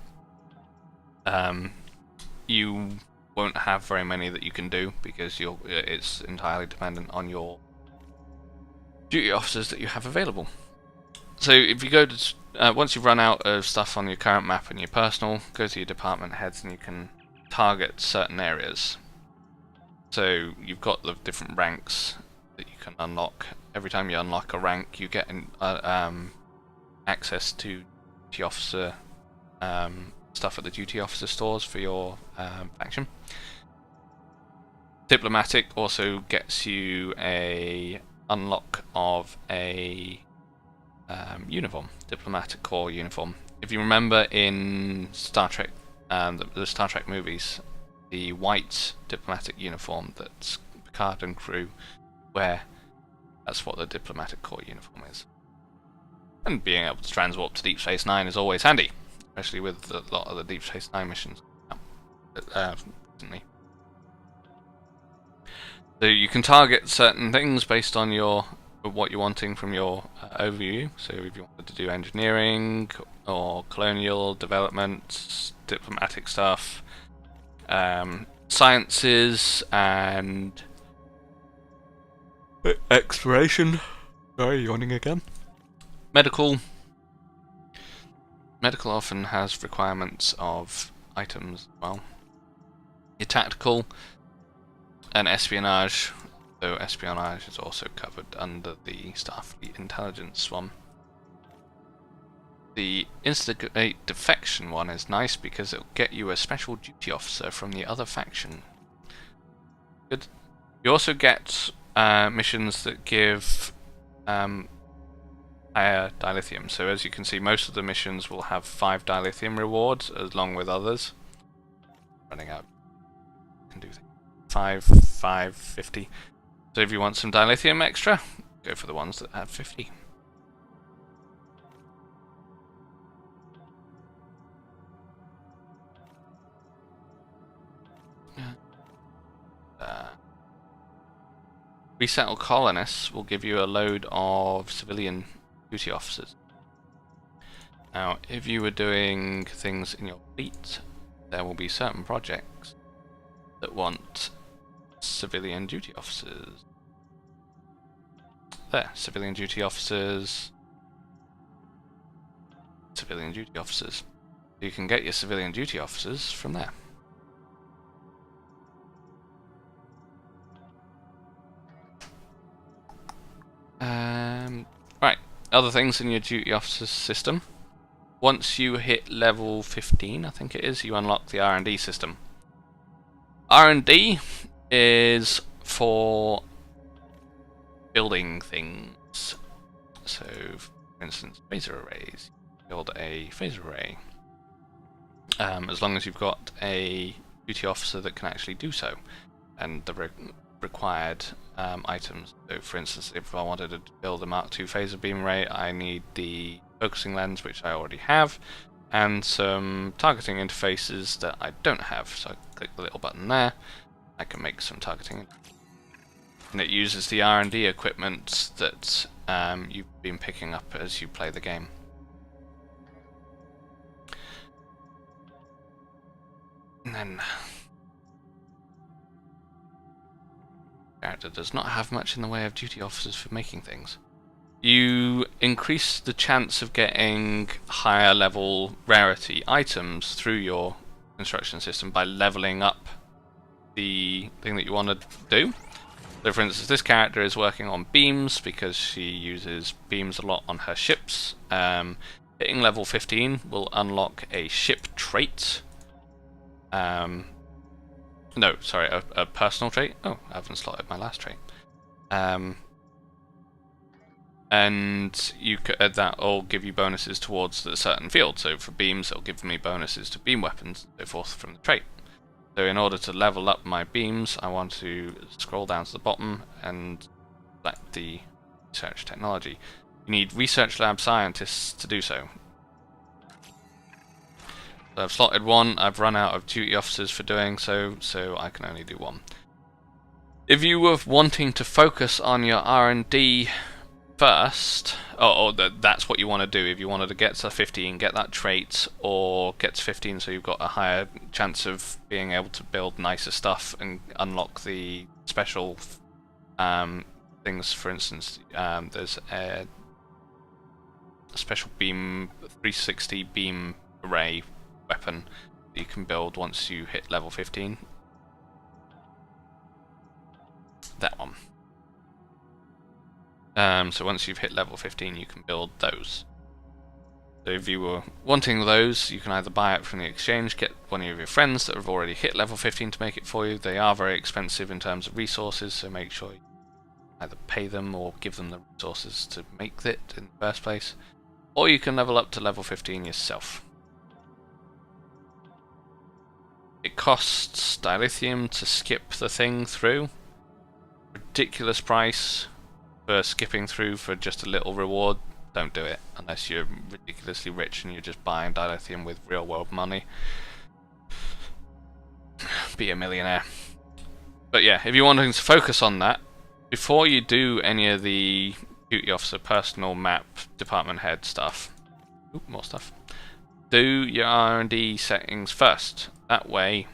you won't have very many that you can do, because it's entirely dependent on your duty officers that you have available. So if you go to once you've run out of stuff on your current map and your personal, go to your department heads and you can target certain areas. So you've got the different ranks that you can unlock. Every time you unlock a rank, you get access to duty officer stuff at the duty officer stores for your faction. Diplomatic also gets you a unlock of a uniform, diplomatic corps uniform. If you remember in Star Trek the Star Trek movies, the white diplomatic uniform that Picard and crew wear. That's what the diplomatic corps uniform is. And being able to transwarp to Deep Space Nine is always handy, especially with a lot of the Deep Space Nine missions recently. So you can target certain things based on what you're wanting from your overview. So if you wanted to do engineering or colonial development, diplomatic stuff, sciences and exploration. Sorry, yawning again. Medical often has requirements of items as well. Your tactical and espionage, though espionage is also covered under the Starfleet intelligence one. The instigate defection one is nice because it'll get you a special duty officer from the other faction. Good. You also get missions that give higher dilithium. So as you can see, most of the missions will have 5 dilithium rewards along with others. Running out. Can do 5, 50. So if you want some dilithium extra, go for the ones that have 50. Resettle colonists will give you a load of civilian duty officers. Now, if you were doing things in your fleet, there will be certain projects that want civilian duty officers. There, civilian duty officers. Civilian duty officers. You can get your civilian duty officers from there. Right, other things in your duty officers system. Once you hit level 15, I think it is, you unlock the R&D system. R&D is for building things. So, for instance, phaser arrays. Build a phaser array. As long as you've got a duty officer that can actually do so, and the required items. So, for instance, if I wanted to build a Mark II phaser beam array, I need the focusing lens, which I already have, and some targeting interfaces that I don't have. So I click the little button there, I can make some targeting. And it uses the R&D equipment that you've been picking up as you play the game. And then character does not have much in the way of duty officers for making things. You increase the chance of getting higher level rarity items through your construction system by leveling up the thing that you want to do. So for instance, this character is working on beams because she uses beams a lot on her ships. Hitting level 15 will unlock a ship trait. No, sorry, a personal trait. Oh, I haven't slotted my last trait. And you that will give you bonuses towards a certain field. So for beams, it'll give me bonuses to beam weapons and so forth from the trait. So in order to level up my beams, I want to scroll down to the bottom and select the research technology. You need research lab scientists to do so. So I've slotted one, I've run out of duty officers for doing so, so I can only do one. If you were wanting to focus on your R&D first, that's what you want to do. If you wanted to get to 15, get that trait, or get to 15 so you've got a higher chance of being able to build nicer stuff and unlock the special things. For instance, there's a special beam 360 beam array weapon that you can build once you hit level 15. That one. So once you've hit level 15, you can build those. So if you were wanting those, you can either buy it from the exchange, get one of your friends that have already hit level 15 to make it for you. They are very expensive in terms of resources, so make sure you either pay them or give them the resources to make it in the first place. Or you can level up to level 15 yourself. costs dilithium to skip the thing through. Ridiculous price for skipping through for just a little reward. Don't do it unless you're ridiculously rich and you're just buying dilithium with real world money. Be a millionaire. But yeah, if you're wanting to focus on that, before you do any of the duty officer, personal map, department head stuff, more stuff, do your R&D settings first. That way,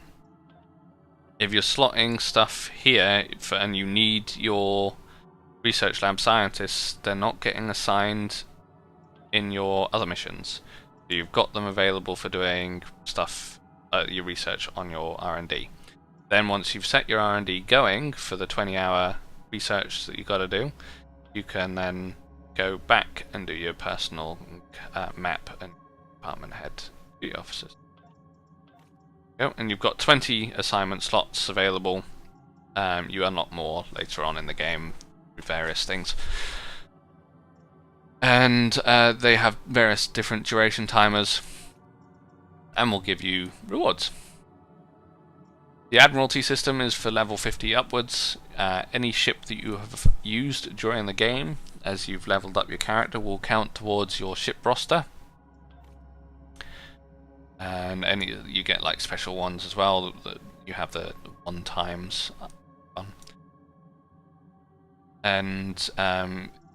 if you're slotting stuff here and you need your research lab scientists, they're not getting assigned in your other missions. So you've got them available for doing stuff, your research on your R&D. Then once you've set your R&D going for the 20-hour research that you've got to do, you can then go back and do your personal map and department head duty officers. And you've got 20 assignment slots available. You unlock more later on in the game with various things. And they have various different duration timers and will give you rewards. The Admiralty System is for level 50 upwards. Any ship that you have used during the game as you've leveled up your character will count towards your ship roster. And any you get like special ones as well. You have the 1x one. And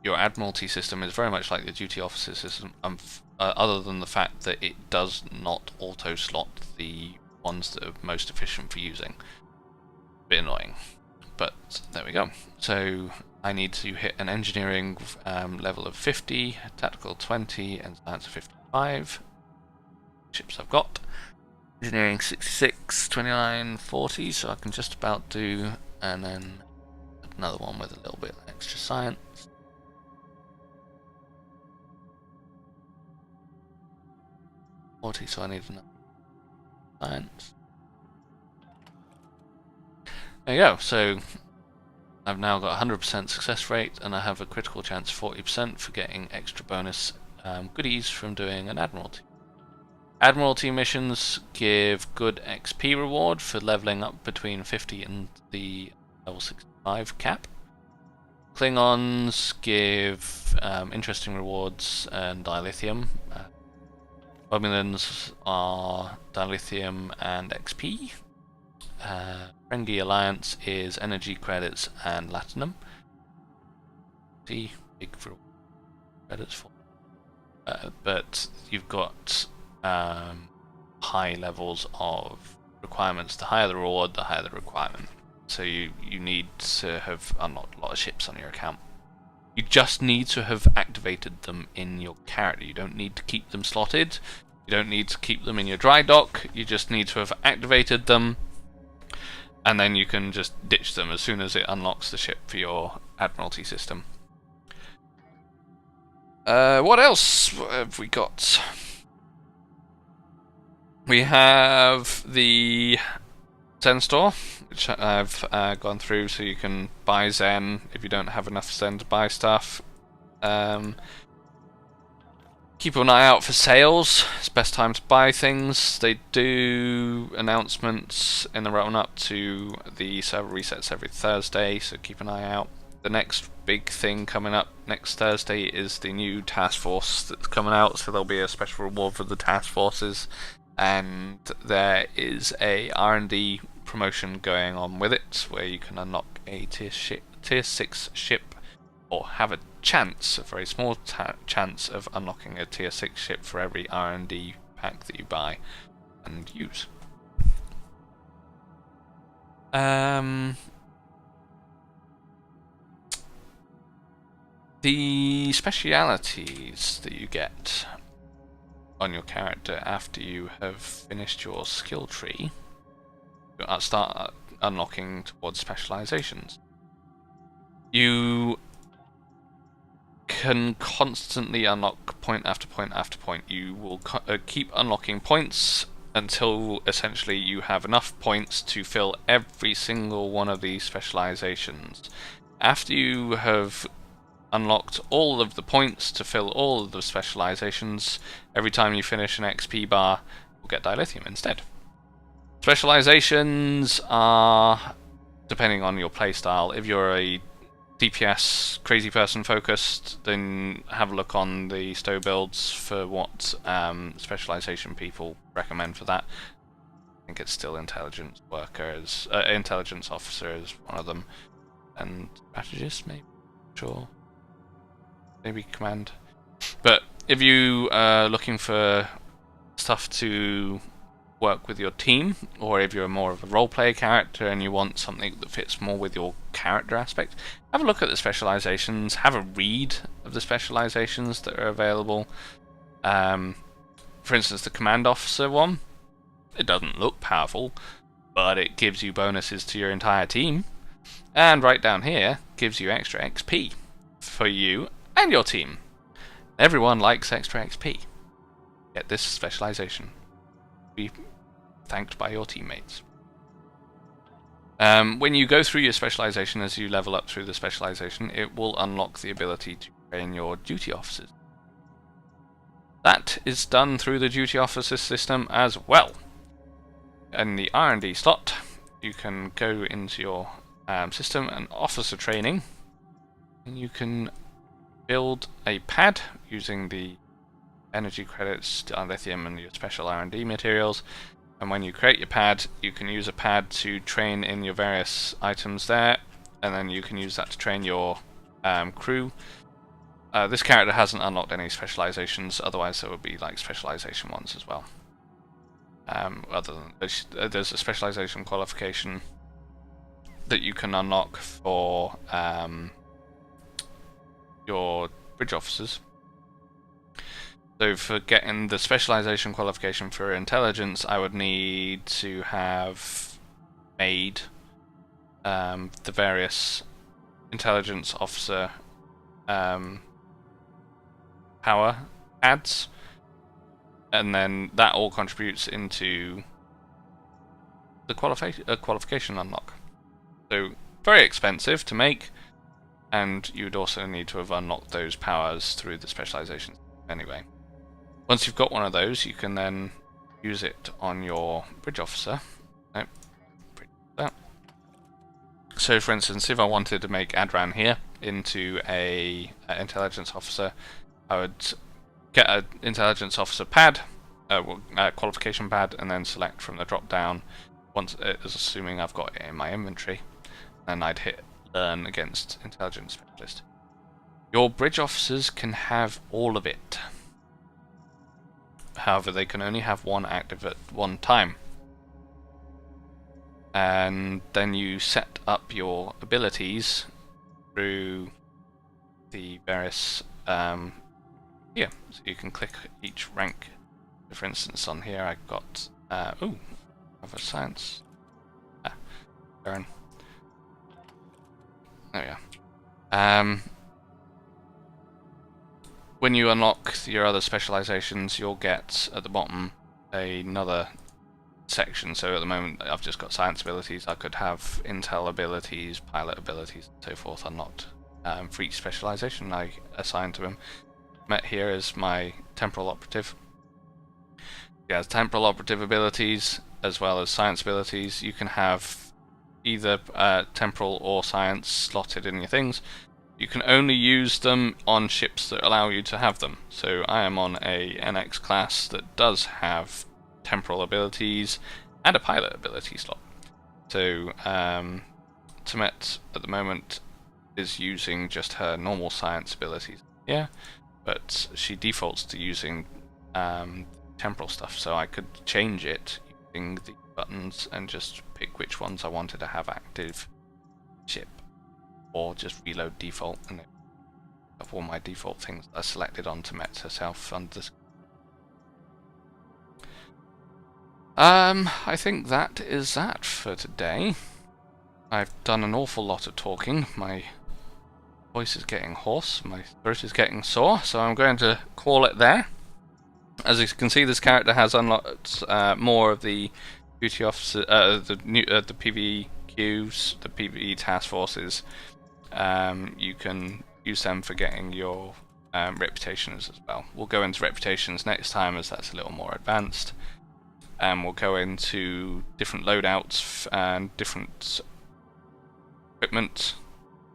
your Admiralty System is very much like the duty officer system, other than the fact that it does not auto slot the ones that are most efficient for using. Bit annoying, but there we go. So I need to hit an engineering level of 50, tactical 20, and science of 55. Ships I've got. Engineering 66, 29, 40, so I can just about do, and then another one with a little bit extra science. So I need another science. There you go. So I've now got 100% success rate, and I have a critical chance 40% for getting extra bonus goodies from doing an Admiralty. Admiralty missions give good XP reward for leveling up between 50 and the level 65 cap. Klingons give interesting rewards and dilithium. Romulans are dilithium and XP. Friendly Alliance is energy credits and latinum. See, big credits for. But you've got high levels of requirements. The higher the reward, the higher the requirement. So you need to have unlocked a lot of ships on your account. You just need to have activated them in your character. You don't need to keep them slotted. You don't need to keep them in your dry dock. You just need to have activated them, and then you can just ditch them as soon as it unlocks the ship for your Admiralty System. What else have we got? We have the Zen store, which I've gone through, so you can buy Zen if you don't have enough Zen to buy stuff. Keep an eye out for sales. It's best time to buy things. They do announcements in the run up to the server resets every Thursday, so keep an eye out. The next big thing coming up next Thursday is the new task force that's coming out, so there'll be a special reward for the task forces, and there is a R&D promotion going on with it where you can unlock a tier 6 ship, or have a chance, a very small chance of unlocking a tier 6 ship for every R&D pack that you buy and use. The specialities that you get on your character after you have finished your skill tree start unlocking towards specializations. You can constantly unlock point after point after point. You will keep unlocking points until essentially you have enough points to fill every single one of these specializations. After you have unlocked all of the points to fill all of the specializations, every time you finish an XP bar, you'll get dilithium instead. Specializations are depending on your playstyle. If you're a DPS crazy person focused, then have a look on the stow builds for what specialization people recommend for that. I think it's still intelligence workers, intelligence officer is one of them, and strategist maybe, sure, maybe command. But if you are looking for stuff to work with your team, or if you're more of a roleplay character and you want something that fits more with your character aspect, have a look at the specializations, have a read of the specializations that are available. For instance, the command officer one, it doesn't look powerful, but it gives you bonuses to your entire team, and right down here gives you extra XP for you and your team. Everyone likes extra XP. Get this specialization. Be thanked by your teammates. When you go through your specialization, as you level up through the specialization, it will unlock the ability to train your duty officers. That is done through the duty officer system as well. In the R&D slot, you can go into your system and officer training, and you can build a pad using the energy credits, lithium, and your special R&D materials. And when you create your pad, you can use a pad to train in your various items there, and then you can use that to train your crew. This character hasn't unlocked any specializations, otherwise there would be like specialization ones as well. Other than there's a specialization qualification that you can unlock for your bridge officers. So for getting the specialization qualification for intelligence, I would need to have made the various intelligence officer power ads, and then that all contributes into the qualification unlock. So very expensive to make, and you'd also need to have unlocked those powers through the specialization anyway. Once you've got one of those, you can then use it on your bridge officer. Nope. So for instance, if I wanted to make Adran here into a intelligence officer, I would get an intelligence officer pad, qualification pad, and then select from the drop down, once it is assuming I've got it in my inventory, and I'd hit learn against intelligence specialist. Your bridge officers can have all of it. However, they can only have one active at one time. And then you set up your abilities through the various yeah, so you can click each rank. For instance, on here I've got I have a science. There we are. When you unlock your other specializations, you'll get at the bottom another section. So at the moment I've just got science abilities. I could have intel abilities, pilot abilities, and so forth unlocked for each specialization I assign to him. Met here is my temporal operative. He has temporal operative abilities as well as science abilities. You can have either temporal or science slotted in your things. You can only use them on ships that allow you to have them. So I am on a NX class that does have temporal abilities and a pilot ability slot. So Tamet at the moment is using just her normal science abilities here, but she defaults to using temporal stuff, so I could change it using the buttons and just pick which ones I wanted to have active ship, or just reload default and have all my default things that are selected on Tamet herself under this. I think that is that for today. I've done an awful lot of talking. My voice is getting hoarse, my throat is getting sore, so I'm going to call it there. As you can see, this character has unlocked more of the duty officer, the PvQs, the PvE task forces. You can use them for getting your reputations as well. We'll go into reputations next time, as that's a little more advanced. and we'll go into different loadouts and different equipment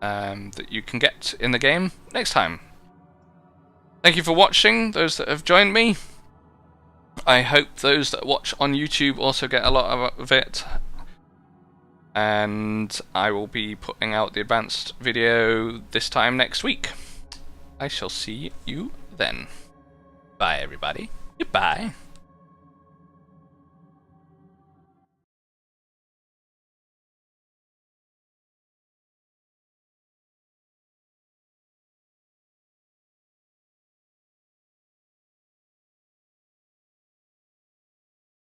that you can get in the game next time. Thank you for watching, those that have joined me. I hope those that watch on YouTube also get a lot of it. And I will be putting out the advanced video this time next week. I shall see you then. Bye everybody. Goodbye.